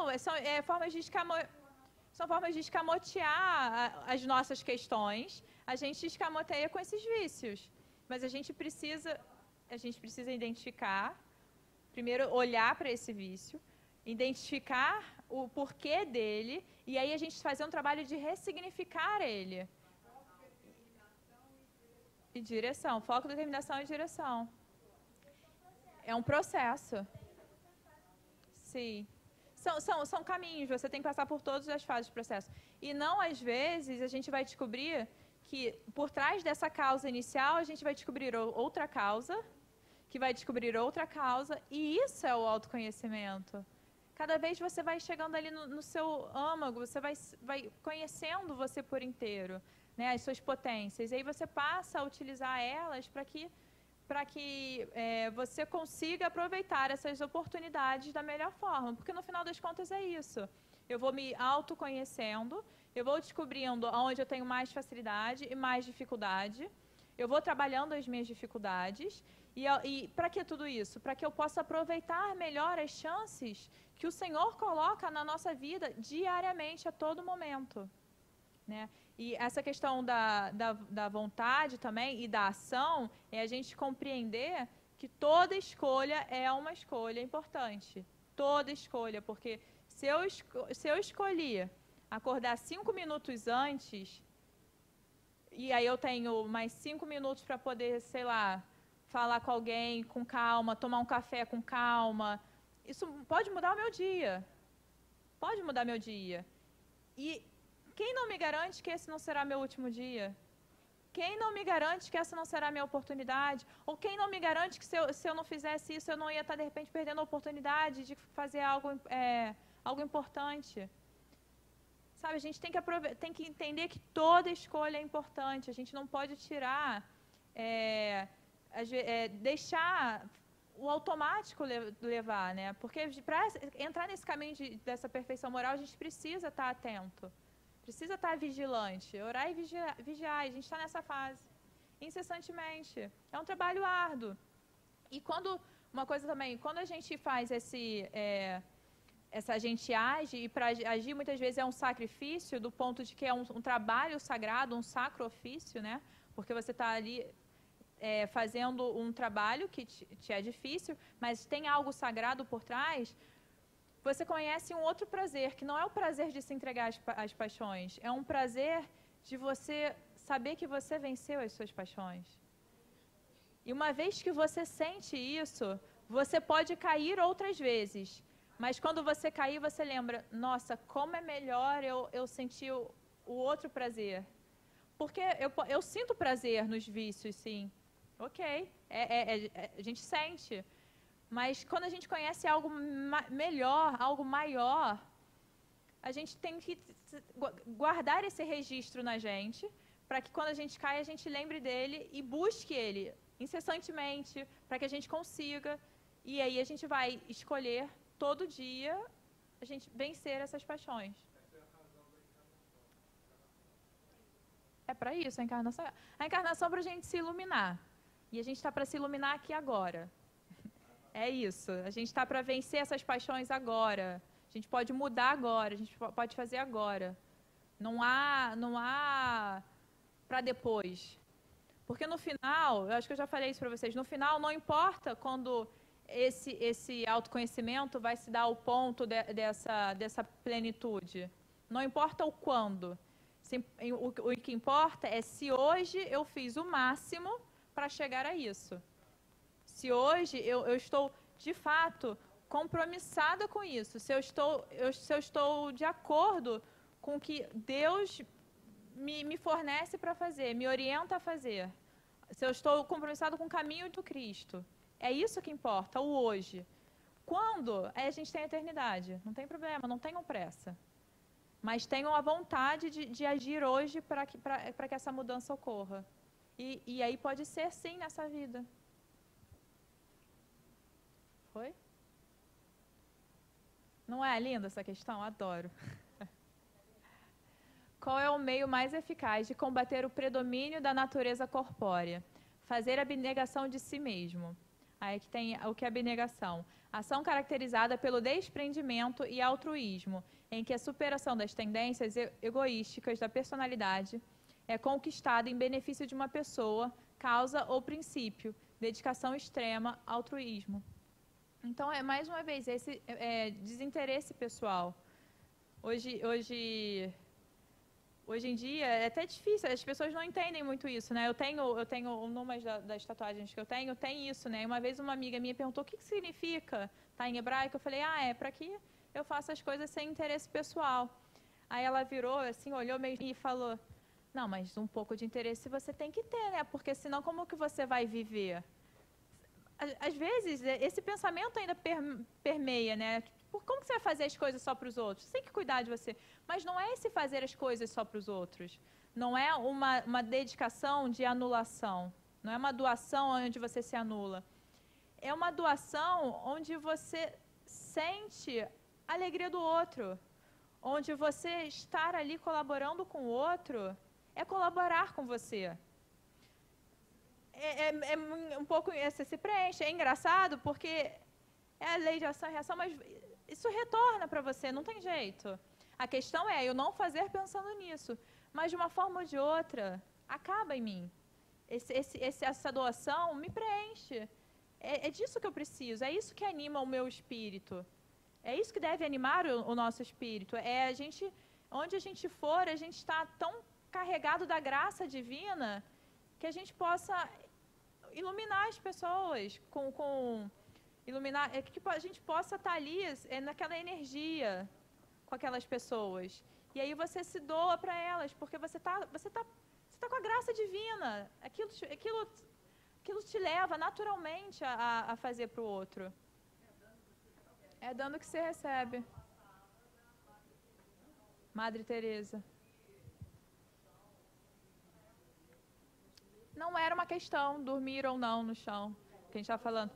formas de escamotear as nossas questões. A gente escamoteia com esses vícios. Mas a gente precisa identificar, primeiro olhar para esse vício, identificar o porquê dele, e aí a gente fazer um trabalho de ressignificar ele. E direção. Foco, determinação e direção. É um processo. Sim. São caminhos, você tem que passar por todas as fases do processo. E não, às vezes, a gente vai descobrir que por trás dessa causa inicial, a gente vai descobrir outra causa, que vai descobrir outra causa, e isso é o autoconhecimento. Cada vez você vai chegando ali no seu âmago, você vai conhecendo você por inteiro, né, as suas potências, e aí você passa a utilizar elas para que você consiga aproveitar essas oportunidades da melhor forma, porque no final das contas é isso. Eu vou me autoconhecendo, eu vou descobrindo onde eu tenho mais facilidade e mais dificuldade, eu vou trabalhando as minhas dificuldades, e para que tudo isso? Para que eu possa aproveitar melhor as chances que o Senhor coloca na nossa vida diariamente, a todo momento, né? E essa questão da vontade também e da ação é a gente compreender que toda escolha é uma escolha importante. Toda escolha, porque se eu escolhi acordar 5 minutos antes, e aí eu tenho mais 5 minutos para poder, sei lá, falar com alguém com calma, tomar um café com calma, isso pode mudar o meu dia. Pode mudar meu dia. E quem não me garante que esse não será meu último dia? Quem não me garante que essa não será minha oportunidade? Ou quem não me garante que se eu não fizesse isso, eu não ia estar, de repente, perdendo a oportunidade de fazer algo importante? Sabe, a gente tem que entender que toda escolha é importante. A gente não pode tirar, deixar o automático levar, né? Porque para entrar nesse caminho dessa perfeição moral, a gente precisa estar atento. Precisa estar vigilante, orar e vigiar. A gente está nessa fase, incessantemente. É um trabalho árduo. E uma coisa também, quando a gente faz a gente age, e para agir muitas vezes é um sacrifício, do ponto de que é um trabalho sagrado, um sacro ofício, né? Porque você está ali fazendo um trabalho que te é difícil, mas tem algo sagrado por trás. Você conhece um outro prazer, que não é o prazer de se entregar às paixões, é um prazer de você saber que você venceu as suas paixões. E uma vez que você sente isso, você pode cair outras vezes, mas quando você cair, você lembra, nossa, como é melhor eu sentir o outro prazer. Porque eu sinto prazer nos vícios, sim. Ok, a gente sente. Mas quando a gente conhece algo melhor, algo maior, a gente tem que guardar esse registro na gente, para que quando a gente cai, a gente lembre dele e busque ele incessantemente, para que a gente consiga. E aí a gente vai escolher todo dia a gente vencer essas paixões. É para isso a encarnação. A encarnação é para a gente se iluminar. E a gente está para se iluminar aqui agora. É isso. A gente está para vencer essas paixões agora. A gente pode mudar agora. A gente pode fazer agora. Não há para depois. Porque no final, eu acho que eu já falei isso para vocês, no final não importa quando esse autoconhecimento vai se dar ao ponto dessa plenitude. Não importa o quando. O que importa é se hoje eu fiz o máximo para chegar a isso. Se hoje eu estou, de fato, compromissada com isso, se eu estou de acordo com o que Deus me fornece para fazer, me orienta a fazer, se eu estou compromissado com o caminho do Cristo, é isso que importa, o hoje. Quando? A gente tem a eternidade, não tem problema, não tenham pressa. Mas tenham a vontade de agir hoje para que essa mudança ocorra. E aí pode ser sim nessa vida. Foi? Não é linda essa questão? Adoro. Qual é o meio mais eficaz de combater o predomínio da natureza corpórea? Fazer a abnegação de si mesmo. Aí que tem o que é abnegação. Ação caracterizada pelo desprendimento e altruísmo, em que a superação das tendências egoísticas da personalidade é conquistada em benefício de uma pessoa, causa ou princípio, dedicação extrema, altruísmo. Então, mais uma vez, esse desinteresse pessoal. Hoje hoje em dia é até difícil, as pessoas não entendem muito isso, né? Eu tenho numas das tatuagens que eu tenho, tem isso, né? Uma vez uma amiga minha perguntou o que significa, tá em hebraico, eu falei, é para que eu faça as coisas sem interesse pessoal. Aí ela virou, assim, olhou meio e falou, não, mas um pouco de interesse você tem que ter, né? Porque senão como que você vai viver? Às vezes, esse pensamento ainda permeia, né? Como que você vai fazer as coisas só para os outros? Você tem que cuidar de você. Mas não é esse fazer as coisas só para os outros. Não é uma dedicação de anulação. Não é uma doação onde você se anula. É uma doação onde você sente a alegria do outro. Onde você estar ali colaborando com o outro é colaborar com você. É um pouco, você se preenche. É engraçado porque é a lei de ação e reação, mas isso retorna para você, não tem jeito. A questão é eu não fazer pensando nisso, mas de uma forma ou de outra, acaba em mim. Essa doação me preenche. É disso que eu preciso, é isso que anima o meu espírito. É isso que deve animar o nosso espírito. Onde a gente for, a gente está tão carregado da graça divina que a gente possa iluminar as pessoas iluminar, que a gente possa estar ali naquela energia com aquelas pessoas. E aí você se doa para elas, porque você tá com a graça divina. Aquilo te leva naturalmente a fazer para o outro. É dando que você recebe. Madre Teresa. Não era uma questão dormir ou não no chão, que a gente está falando.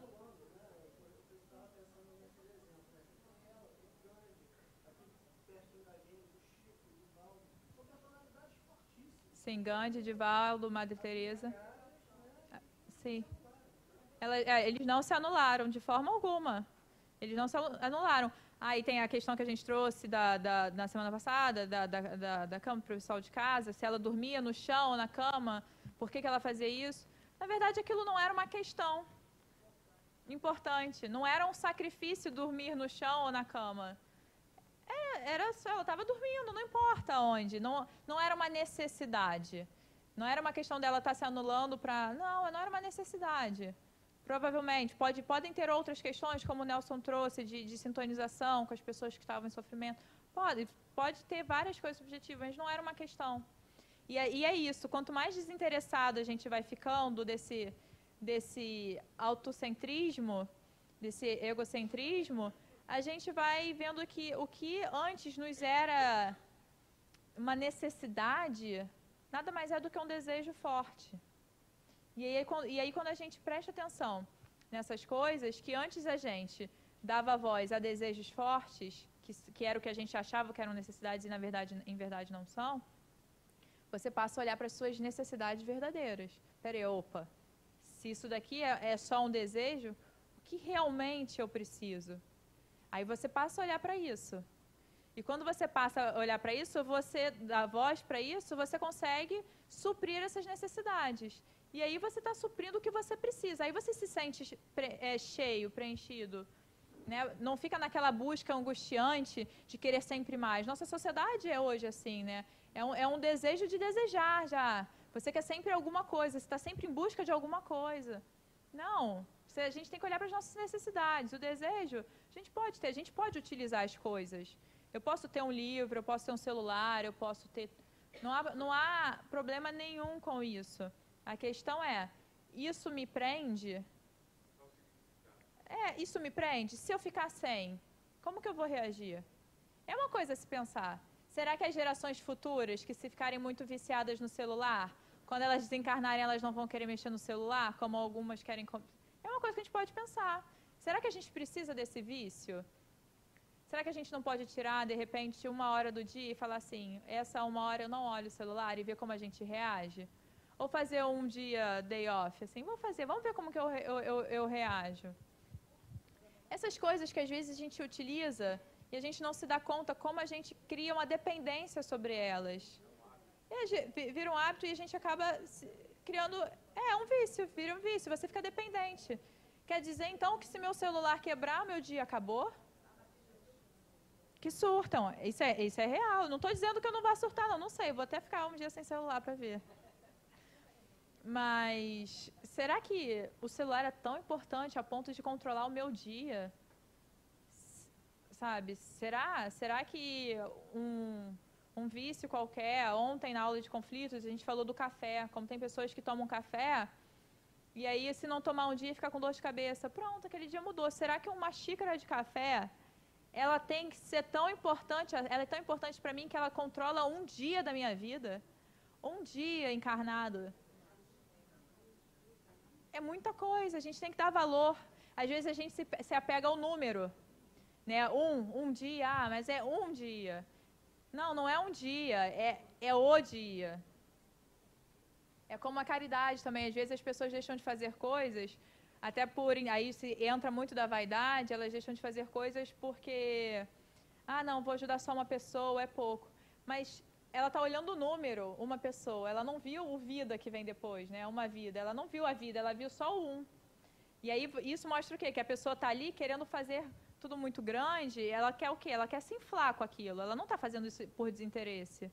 Sim, Gandhi, Divaldo, Madre Teresa. Sim. Eles não se anularam de forma alguma. Eles não se anularam. Aí tem a questão que a gente trouxe na semana passada, da cama para o pessoal de casa, se ela dormia no chão ou na cama, por que ela fazia isso. Na verdade, aquilo não era uma questão importante. Não era um sacrifício dormir no chão ou na cama. Era só, ela estava dormindo, não importa onde. Não era uma necessidade. Não era uma questão dela estar se anulando para... Não era uma necessidade. Provavelmente. Podem ter outras questões, como o Nelson trouxe, de sintonização com as pessoas que estavam em sofrimento. Pode ter várias coisas subjetivas, mas não era uma questão. E é isso. Quanto mais desinteressado a gente vai ficando desse autocentrismo, desse egocentrismo, a gente vai vendo que o que antes nos era uma necessidade, nada mais é do que um desejo forte. E aí quando a gente presta atenção nessas coisas, que antes a gente dava voz a desejos fortes, que era o que a gente achava que eram necessidades e em verdade não são, você passa a olhar para as suas necessidades verdadeiras. Peraí, opa, se isso daqui é só um desejo, o que realmente eu preciso? Aí você passa a olhar para isso. E quando você passa a olhar para isso, você dá voz para isso, você consegue suprir essas necessidades. E aí você está suprindo o que você precisa. Aí você se sente cheio, preenchido. Né? Não fica naquela busca angustiante de querer sempre mais. Nossa sociedade é hoje assim, né? É um desejo de desejar já. Você quer sempre alguma coisa, você está sempre em busca de alguma coisa. Não. A gente tem que olhar para as nossas necessidades. O desejo, a gente pode ter, a gente pode utilizar as coisas. Eu posso ter um livro, eu posso ter um celular, eu posso ter... Não há problema nenhum com isso. A questão é, isso me prende? Isso me prende? Se eu ficar sem, como que eu vou reagir? É uma coisa a se pensar. Será que as gerações futuras, que se ficarem muito viciadas no celular, quando elas desencarnarem, elas não vão querer mexer no celular, como algumas querem... É uma coisa que a gente pode pensar. Será que a gente precisa desse vício? Será que a gente não pode tirar, de repente, 1 hora do dia e falar assim, essa 1 hora eu não olho o celular e ver como a gente reage? Ou fazer um dia day off, assim, vamos ver como que eu reajo. Essas coisas que às vezes a gente utiliza e a gente não se dá conta como a gente cria uma dependência sobre elas. Vira um hábito e a gente acaba criando... um vício, vira um vício, você fica dependente. Quer dizer, então, que se meu celular quebrar, meu dia acabou? que surtam. Isso é real. Não estou dizendo que eu não vou surtar, não. Não sei. Vou até ficar um dia sem celular para ver. Mas será que o celular é tão importante a ponto de controlar o meu dia? Sabe? Será que um vício qualquer, ontem na aula de conflitos, a gente falou do café, como tem pessoas que tomam café, e aí se não tomar um dia fica com dor de cabeça. Pronto, aquele dia mudou. Será que uma xícara de café, ela tem que ser tão importante, ela é tão importante para mim que ela controla um dia da minha vida? Um dia encarnado. É muita coisa, a gente tem que dar valor. Às vezes a gente se apega ao número, né? Um dia, mas é um dia. Não é um dia, é o dia. É como a caridade também. Às vezes as pessoas deixam de fazer coisas, até por... Aí se entra muito da vaidade, elas deixam de fazer coisas porque... não, vou ajudar só uma pessoa, é pouco. Mas ela está olhando o número, uma pessoa. Ela não viu o vida que vem depois, né? Uma vida. Ela não viu a vida, ela viu só o um. E aí isso mostra o quê? Que a pessoa está ali querendo fazer tudo muito grande. Ela quer o quê? Ela quer se inflar com aquilo. Ela não está fazendo isso por desinteresse.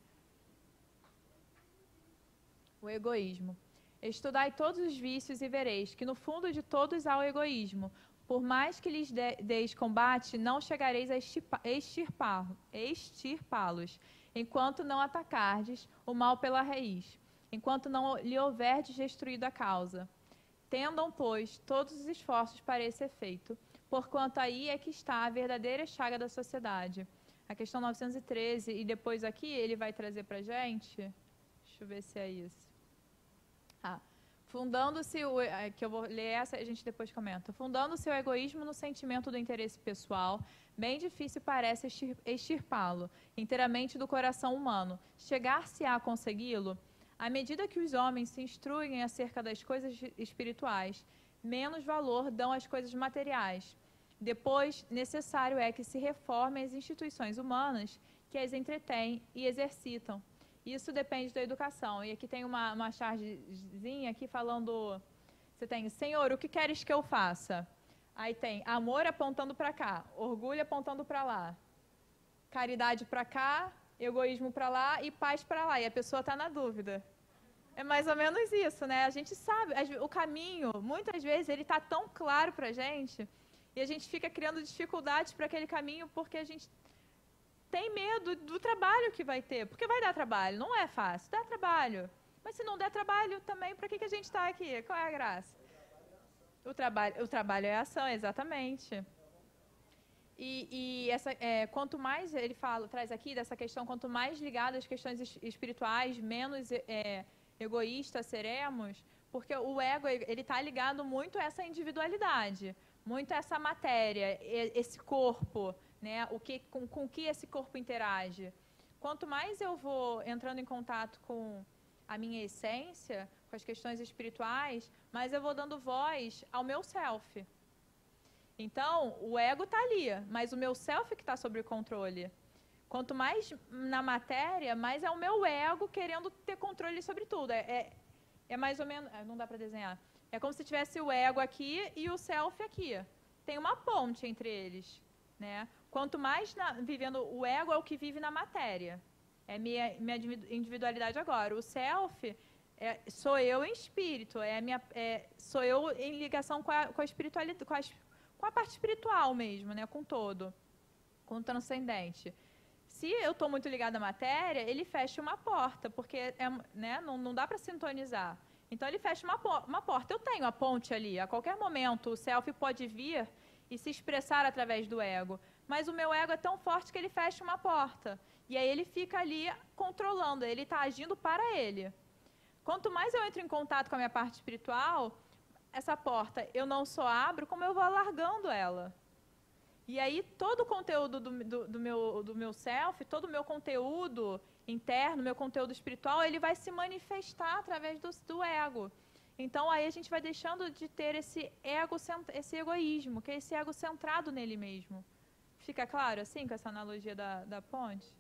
O egoísmo. Estudai todos os vícios e vereis que no fundo de todos há o egoísmo. Por mais que lhes deis combate, não chegareis a extirpá-los, enquanto não atacardes o mal pela raiz, enquanto não lhe houverdes destruído a causa. Tendam, pois, todos os esforços para esse efeito, porquanto aí é que está a verdadeira chaga da sociedade. A questão 913, e depois aqui ele vai trazer para a gente, deixa eu ver se é isso. Fundando-se, que eu vou ler essa e a gente depois comenta. Fundando-se o egoísmo no sentimento do interesse pessoal, bem difícil parece extirpá-lo inteiramente do coração humano. Chegar-se-á a consegui-lo, à medida que os homens se instruem acerca das coisas espirituais, menos valor dão às coisas materiais. Depois, necessário é que se reformem as instituições humanas que as entretêm e exercitam. Isso depende da educação. E aqui tem uma chargezinha aqui falando... Você tem, Senhor, o que queres que eu faça? Aí tem amor apontando para cá, orgulho apontando para lá, caridade para cá, egoísmo para lá e paz para lá. E a pessoa está na dúvida. É mais ou menos isso, né? A gente sabe, o caminho, muitas vezes, ele está tão claro para a gente e a gente fica criando dificuldades para aquele caminho porque a gente... tem medo do trabalho que vai ter, porque vai dar trabalho, não é fácil, dá trabalho. Mas se não der trabalho também, para que a gente está aqui? Qual é a graça? O trabalho é ação, exatamente. E quanto mais ele traz aqui dessa questão, quanto mais ligado às questões espirituais, menos egoístas seremos, porque o ego ele está ligado muito a essa individualidade, muito a essa matéria, esse corpo, né? Com que esse corpo interage. Quanto mais eu vou entrando em contato com a minha essência, com as questões espirituais, mais eu vou dando voz ao meu self. Então, o ego está ali, mas o meu self que está sob o controle. Quanto mais na matéria, mais é o meu ego querendo ter controle sobre tudo. É mais ou menos... Não dá para desenhar. É como se tivesse o ego aqui e o self aqui. Tem uma ponte entre eles, né? Quanto mais vivendo... O ego é o que vive na matéria. É minha individualidade agora. O self sou eu em espírito. Sou eu em ligação com a espiritualidade, com a parte espiritual mesmo, né? Com todo. Com o transcendente. Se eu estou muito ligada à matéria, ele fecha uma porta, porque né, não dá para sintonizar. Então, ele fecha uma porta. Eu tenho a ponte ali. A qualquer momento, o self pode vir e se expressar através do ego. Mas o meu ego é tão forte que ele fecha uma porta. E aí ele fica ali controlando, ele está agindo para ele. Quanto mais eu entro em contato com a minha parte espiritual, essa porta eu não só abro, como eu vou alargando ela. E aí todo o conteúdo do meu self, todo o meu conteúdo interno, meu conteúdo espiritual, ele vai se manifestar através do ego. Então aí a gente vai deixando de ter esse egoísmo, que é esse ego centrado nele mesmo. Fica claro assim com essa analogia da ponte?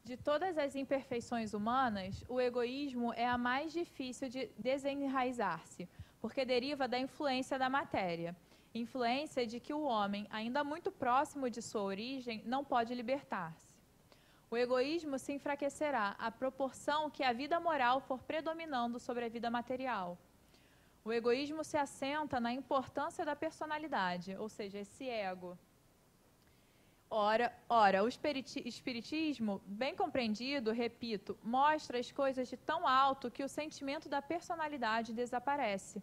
De todas as imperfeições humanas, o egoísmo é a mais difícil de desenraizar-se, porque deriva da influência da matéria. influência de que o homem, ainda muito próximo de sua origem, não pode libertar-se. O egoísmo se enfraquecerá à proporção que a vida moral for predominando sobre a vida material. O egoísmo se assenta na importância da personalidade, ou seja, esse ego. Ora, o espiritismo, bem compreendido, repito, mostra as coisas de tão alto que o sentimento da personalidade desaparece,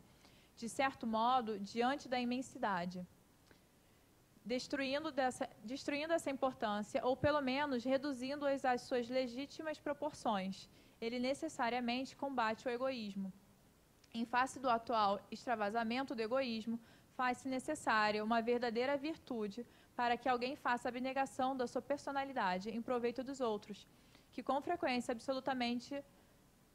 de certo modo, diante da imensidade, destruindo essa importância, ou pelo menos reduzindo-as às suas legítimas proporções. Ele necessariamente combate o egoísmo. Em face do atual extravasamento do egoísmo, faz-se necessária uma verdadeira virtude para que alguém faça abnegação da sua personalidade em proveito dos outros, que com frequência absolutamente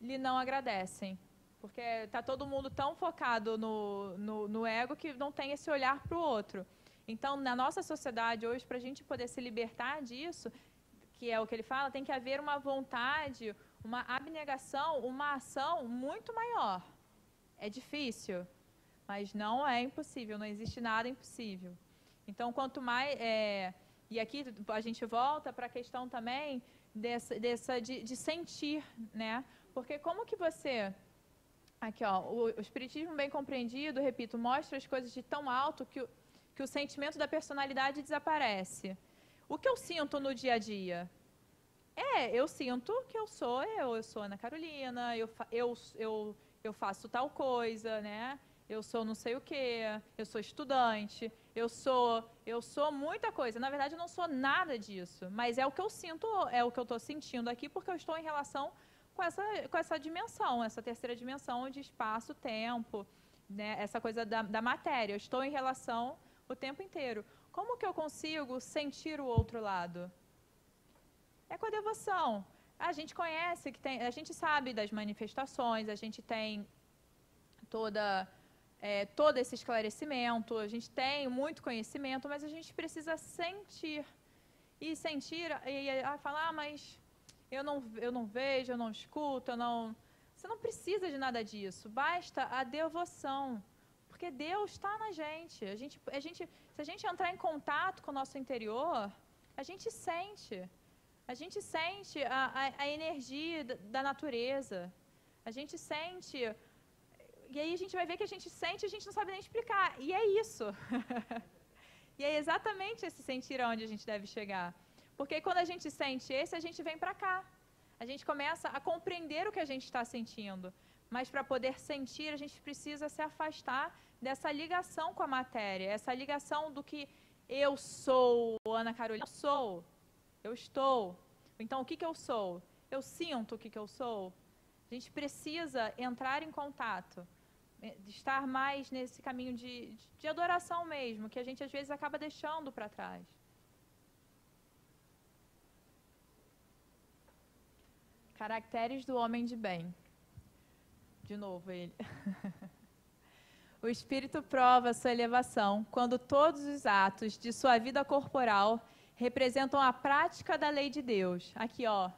lhe não agradecem. Porque está todo mundo tão focado no ego que não tem esse olhar para o outro. Então, na nossa sociedade hoje, para a gente poder se libertar disso, que é o que ele fala, tem que haver uma vontade, uma abnegação, uma ação muito maior. É difícil, mas não é impossível, não existe nada impossível. Então, quanto mais... e aqui a gente volta para a questão também de sentir, né? Porque como que você... Aqui, ó, o espiritismo bem compreendido, repito, mostra as coisas de tão alto que o sentimento da personalidade desaparece. O que eu sinto no dia a dia? Eu sinto que eu sou Ana Carolina, eu faço tal coisa, né? Eu sou não sei o quê, eu sou estudante, eu sou muita coisa. Na verdade, eu não sou nada disso, mas é o que eu sinto, é o que eu estou sentindo aqui, porque eu estou em relação com essa dimensão, essa terceira dimensão de espaço, tempo, né? Essa coisa da matéria. Eu estou em relação o tempo inteiro. Como que eu consigo sentir o outro lado? É com a devoção. A gente conhece, a gente sabe das manifestações, a gente tem todo esse esclarecimento, a gente tem muito conhecimento, mas a gente precisa sentir. E sentir, e falar, mas eu não vejo, eu não escuto, Você não precisa de nada disso, basta a devoção. Porque Deus está na gente. Se a gente entrar em contato com o nosso interior, a gente sente. A gente sente a energia da natureza. A gente sente... E aí a gente vai ver que a gente sente e a gente não sabe nem explicar. E é isso. E é exatamente esse sentir aonde a gente deve chegar. Porque quando a gente sente a gente vem para cá. A gente começa a compreender o que a gente está sentindo. Mas para poder sentir, a gente precisa se afastar dessa ligação com a matéria. Essa ligação do que eu sou, Ana Carolina. Eu sou. Eu estou. Então, o que eu sou? Eu sinto o que eu sou? A gente precisa entrar em contato, estar mais nesse caminho de adoração mesmo, que a gente às vezes acaba deixando para trás. Caracteres do homem de bem. De novo ele. O espírito prova sua elevação quando todos os atos de sua vida corporal representam a prática da lei de Deus. Aqui, ó,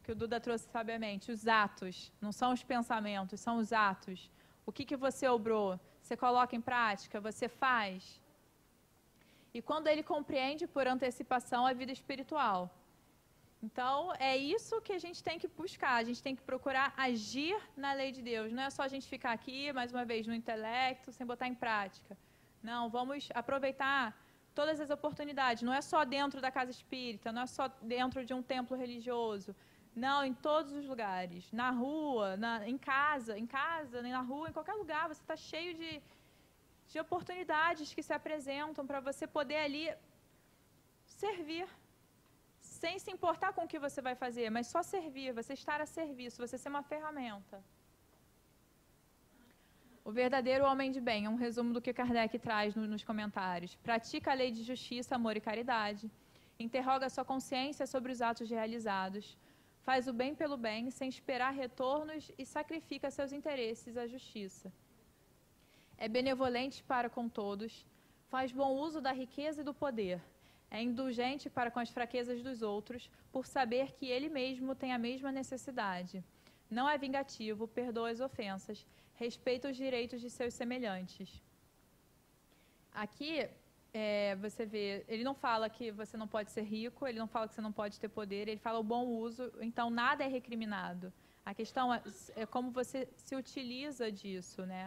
que o Duda trouxe sabiamente, os atos, não são os pensamentos, são os atos. O que você obrou, você coloca em prática, você faz. E quando ele compreende por antecipação a vida espiritual. Então, é isso que a gente tem que buscar, a gente tem que procurar agir na lei de Deus. Não é só a gente ficar aqui, mais uma vez, no intelecto, sem botar em prática. Não, vamos aproveitar todas as oportunidades. Não é só dentro da casa espírita, não é só dentro de um templo religioso. Não, em todos os lugares. Na rua, em casa, na rua, em qualquer lugar. Você está cheio de oportunidades que se apresentam para você poder ali servir. Sem se importar com o que você vai fazer, mas só servir, você estar a serviço, você ser uma ferramenta. O verdadeiro homem de bem, é um resumo do que Kardec traz nos comentários. Pratica a lei de justiça, amor e caridade. Interroga sua consciência sobre os atos realizados. Faz o bem pelo bem, sem esperar retornos e sacrifica seus interesses à justiça. É benevolente para com todos. Faz bom uso da riqueza e do poder. É indulgente para com as fraquezas dos outros, por saber que ele mesmo tem a mesma necessidade. Não é vingativo, perdoa as ofensas, respeita os direitos de seus semelhantes. aqui, você vê, ele não fala que você não pode ser rico, ele não fala que você não pode ter poder, ele fala o bom uso, então nada é recriminado. A questão é como você se utiliza disso, né?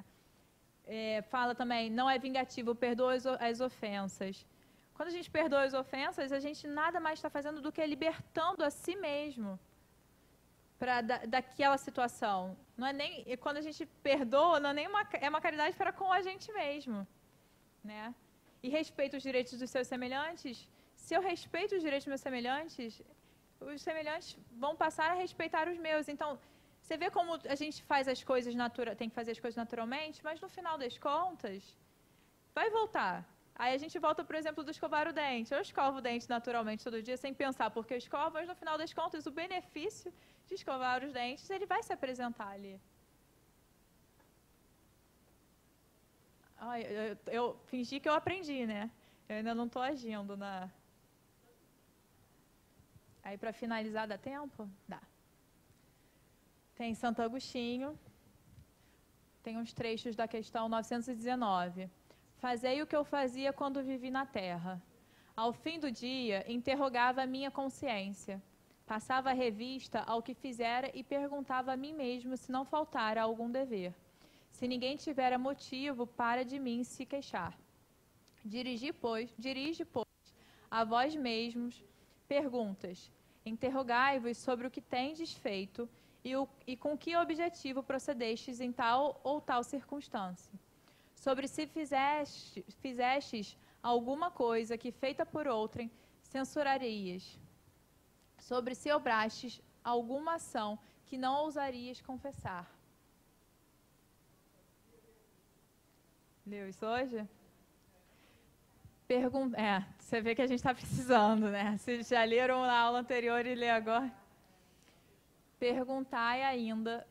Fala também, não é vingativo, perdoa as ofensas. Quando a gente perdoa as ofensas, a gente nada mais está fazendo do que libertando a si mesmo daquela situação. Não é nem, e quando a gente perdoa, não é nem uma caridade para com a gente mesmo, né? E respeita os direitos dos seus semelhantes. Se eu respeito os direitos dos meus semelhantes, os semelhantes vão passar a respeitar os meus. Então, você vê como a gente faz as coisas tem que fazer as coisas naturalmente, mas no final das contas, vai voltar. Aí a gente volta, por exemplo, do escovar o dente. Eu escovo o dente naturalmente todo dia, sem pensar porque eu escovo, mas no final das contas, o benefício de escovar os dentes, ele vai se apresentar ali. Ai, eu fingi que eu aprendi, né? Eu ainda não estou agindo na... Aí, para finalizar, dá tempo? Dá. Tem Santo Agostinho, tem uns trechos da questão 919. Fazei o que eu fazia quando vivi na terra. Ao fim do dia, interrogava a minha consciência. Passava a revista ao que fizera e perguntava a mim mesmo se não faltara algum dever. Se ninguém tivera motivo para de mim se queixar. Dirige, pois, a vós mesmos perguntas. Interrogai-vos sobre o que tendes feito e com que objetivo procedestes em tal ou tal circunstância. Sobre se fizestes alguma coisa que feita por outrem, censurarias. Sobre se obrastes alguma ação que não ousarias confessar. Leu isso hoje? Você vê que a gente está precisando, né? Vocês já leram na aula anterior e lê agora? Perguntai ainda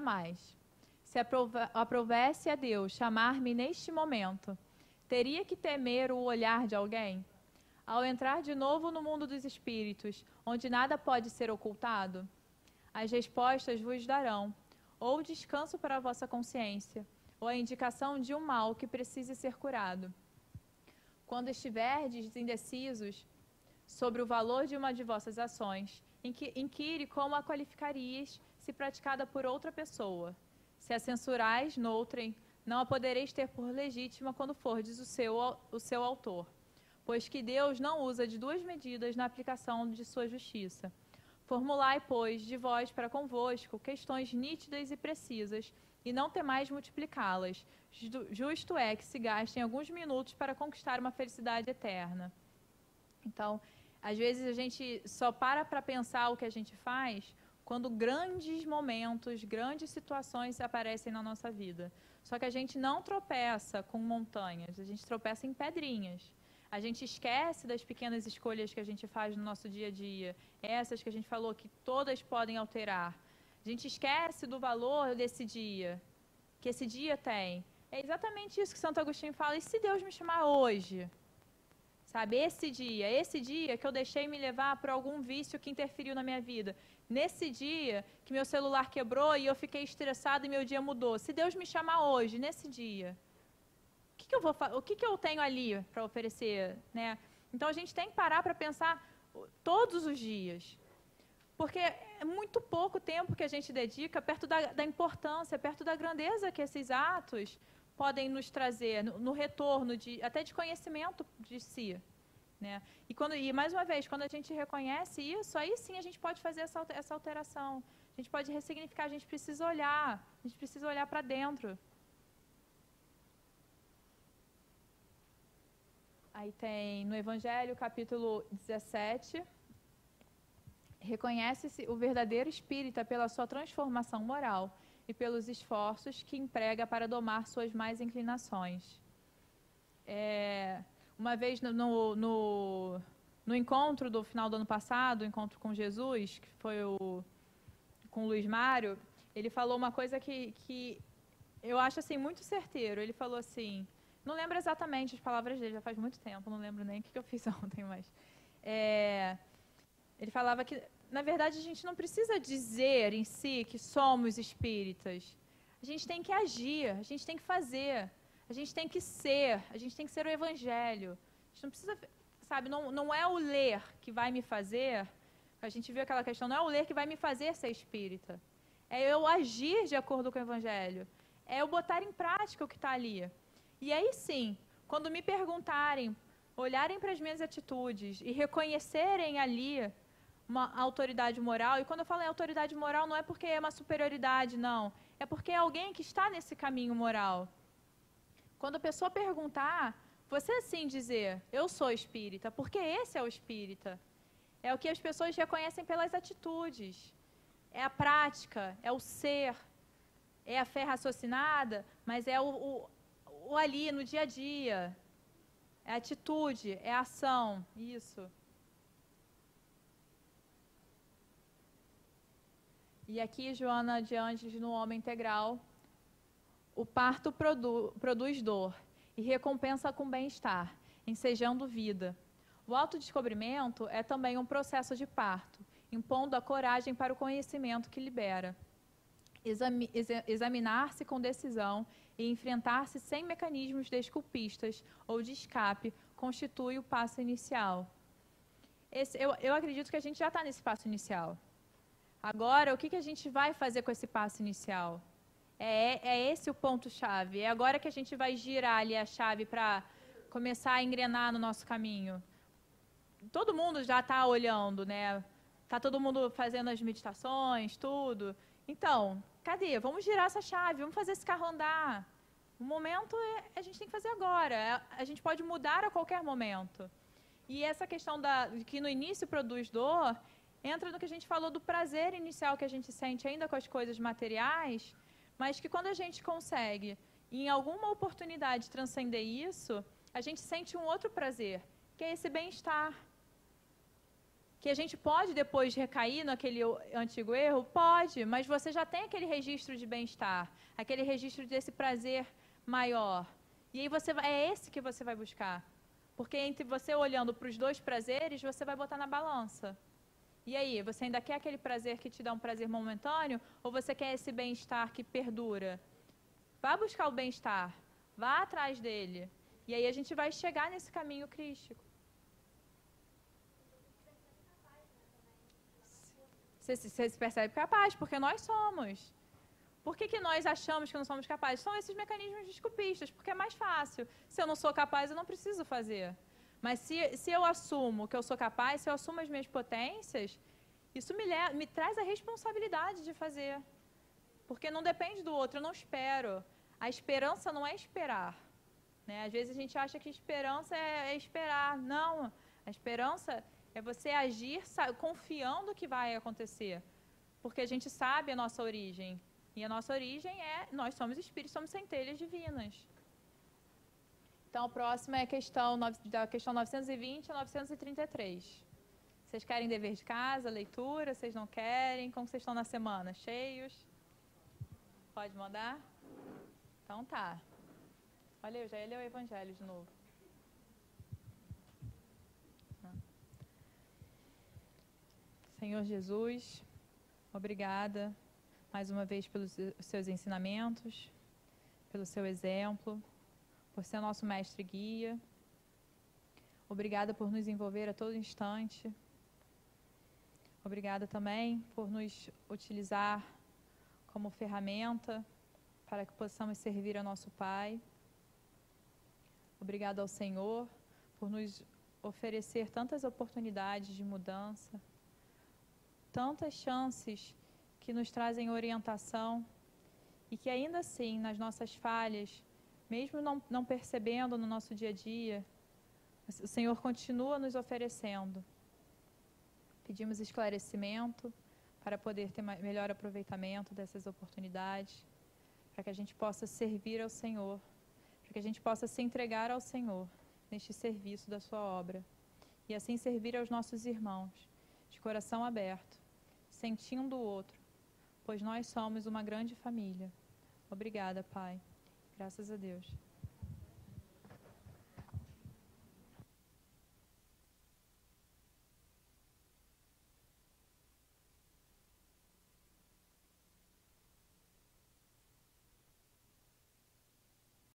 mais. Se aprovesse a Deus chamar-me neste momento, teria que temer o olhar de alguém? Ao entrar de novo no mundo dos espíritos, onde nada pode ser ocultado, as respostas vos darão, ou descanso para a vossa consciência, ou a indicação de um mal que precise ser curado. Quando estiverdes indecisos sobre o valor de uma de vossas ações, inquire como a qualificarias se praticada por outra pessoa. Se a censurais noutrem, não a podereis ter por legítima quando fordes o seu autor, pois que Deus não usa de duas medidas na aplicação de sua justiça. Formulai, pois, de vós para convosco questões nítidas e precisas, e não temais multiplicá-las. Justo é que se gastem alguns minutos para conquistar uma felicidade eterna. Então, às vezes a gente só para pensar o que a gente faz quando grandes momentos, grandes situações aparecem na nossa vida. Só que a gente não tropeça com montanhas, a gente tropeça em pedrinhas. A gente esquece das pequenas escolhas que a gente faz no nosso dia a dia, essas que a gente falou que todas podem alterar. A gente esquece do valor desse dia, que esse dia tem. É exatamente isso que Santo Agostinho fala. E se Deus me chamar hoje? Sabe, esse dia que eu deixei me levar por algum vício que interferiu na minha vida. Nesse dia que meu celular quebrou e eu fiquei estressado e meu dia mudou. Se Deus me chamar hoje, nesse dia, o que eu tenho ali para oferecer, né? Então a gente tem que parar para pensar todos os dias. Porque é muito pouco tempo que a gente dedica perto da importância, perto da grandeza que esses atos podem nos trazer, no retorno até de conhecimento de si. Né? E mais uma vez, quando a gente reconhece isso, aí sim a gente pode fazer essa alteração. A gente pode ressignificar, a gente precisa olhar para dentro. Aí tem no Evangelho, capítulo 17... Reconhece-se o verdadeiro espírita pela sua transformação moral e pelos esforços que emprega para domar suas más inclinações. Uma vez no encontro do final do ano passado, o encontro com Jesus, que foi com o Luiz Mário, ele falou uma coisa que eu acho assim, muito certeiro. Ele falou assim, não lembro exatamente as palavras dele, já faz muito tempo, não lembro nem o que eu fiz ontem, mas... Ele falava que, na verdade, a gente não precisa dizer em si que somos espíritas. A gente tem que agir, a gente tem que fazer. A A gente tem que ser o Evangelho. A gente não precisa, sabe, não é o ler que vai me fazer, a gente viu aquela questão, não é o ler que vai me fazer ser espírita. É eu agir de acordo com o Evangelho. É eu botar em prática o que está ali. E aí sim, quando me perguntarem, olharem para as minhas atitudes e reconhecerem ali uma autoridade moral, e quando eu falo em autoridade moral, não é porque é uma superioridade, não. É porque é alguém que está nesse caminho moral. Quando a pessoa perguntar, você sim dizer, eu sou espírita, porque esse é o espírita. É o que as pessoas reconhecem pelas atitudes. É a prática, é o ser, é a fé raciocinada, mas é o ali, no dia a dia. É a atitude, é a ação, isso. E aqui, Joana de Anjos, no Homem Integral, o parto produz dor e recompensa com bem-estar, ensejando vida. O autodescobrimento é também um processo de parto, impondo a coragem para o conhecimento que libera. Examinar-se com decisão e enfrentar-se sem mecanismos desculpistas ou de escape constitui o passo inicial. Eu acredito que a gente já está nesse passo inicial. Agora, o que a gente vai fazer com esse passo inicial? É esse o ponto-chave. É agora que a gente vai girar ali a chave para começar a engrenar no nosso caminho. Todo mundo já está olhando, né? Está todo mundo fazendo as meditações, tudo. Então, cadê? Vamos girar essa chave, vamos fazer esse carro andar. O momento a gente tem que fazer agora. A gente pode mudar a qualquer momento. E essa questão de que no início produz dor, entra no que a gente falou do prazer inicial que a gente sente ainda com as coisas materiais, mas que quando a gente consegue, em alguma oportunidade, transcender isso, a gente sente um outro prazer, que é esse bem-estar. Que a gente pode depois recair naquele antigo erro? Pode, mas você já tem aquele registro de bem-estar, aquele registro desse prazer maior. E aí é esse que você vai buscar. Porque entre você olhando para os dois prazeres, você vai botar na balança. E aí, você ainda quer aquele prazer que te dá um prazer momentâneo? Ou você quer esse bem-estar que perdura? Vá buscar o bem-estar. Vá atrás dele. E aí a gente vai chegar nesse caminho crístico. Você se percebe capaz, porque nós somos. Por que nós achamos que não somos capazes? São esses mecanismos desculpistas, porque é mais fácil. Se eu não sou capaz, eu não preciso fazer. Mas se eu assumo que eu sou capaz, se eu assumo as minhas potências, isso me traz a responsabilidade de fazer. Porque não depende do outro, eu não espero. A esperança não é esperar. Né? Às vezes a gente acha que esperança é esperar. Não, a esperança é você agir confiando que vai acontecer. Porque a gente sabe a nossa origem. E a nossa origem nós somos espíritos, somos centelhas divinas. Então, a próxima é da questão 920 a 933. Vocês querem dever de casa, leitura? Vocês não querem? Como vocês estão na semana? Cheios? Pode mandar? Então tá. Olha, eu já ia ler o Evangelho de novo. Senhor Jesus, obrigada mais uma vez pelos seus ensinamentos, pelo seu exemplo, por ser nosso mestre e guia. Obrigada por nos envolver a todo instante. Obrigada também por nos utilizar como ferramenta para que possamos servir ao nosso Pai. Obrigada ao Senhor por nos oferecer tantas oportunidades de mudança, tantas chances que nos trazem orientação e que ainda assim, nas nossas falhas, mesmo não percebendo no nosso dia a dia, o Senhor continua nos oferecendo. Pedimos esclarecimento para poder ter melhor aproveitamento dessas oportunidades, para que a gente possa servir ao Senhor, para que a gente possa se entregar ao Senhor neste serviço da sua obra e assim servir aos nossos irmãos, de coração aberto, sentindo o outro, pois nós somos uma grande família. Obrigada, Pai. Graças a Deus.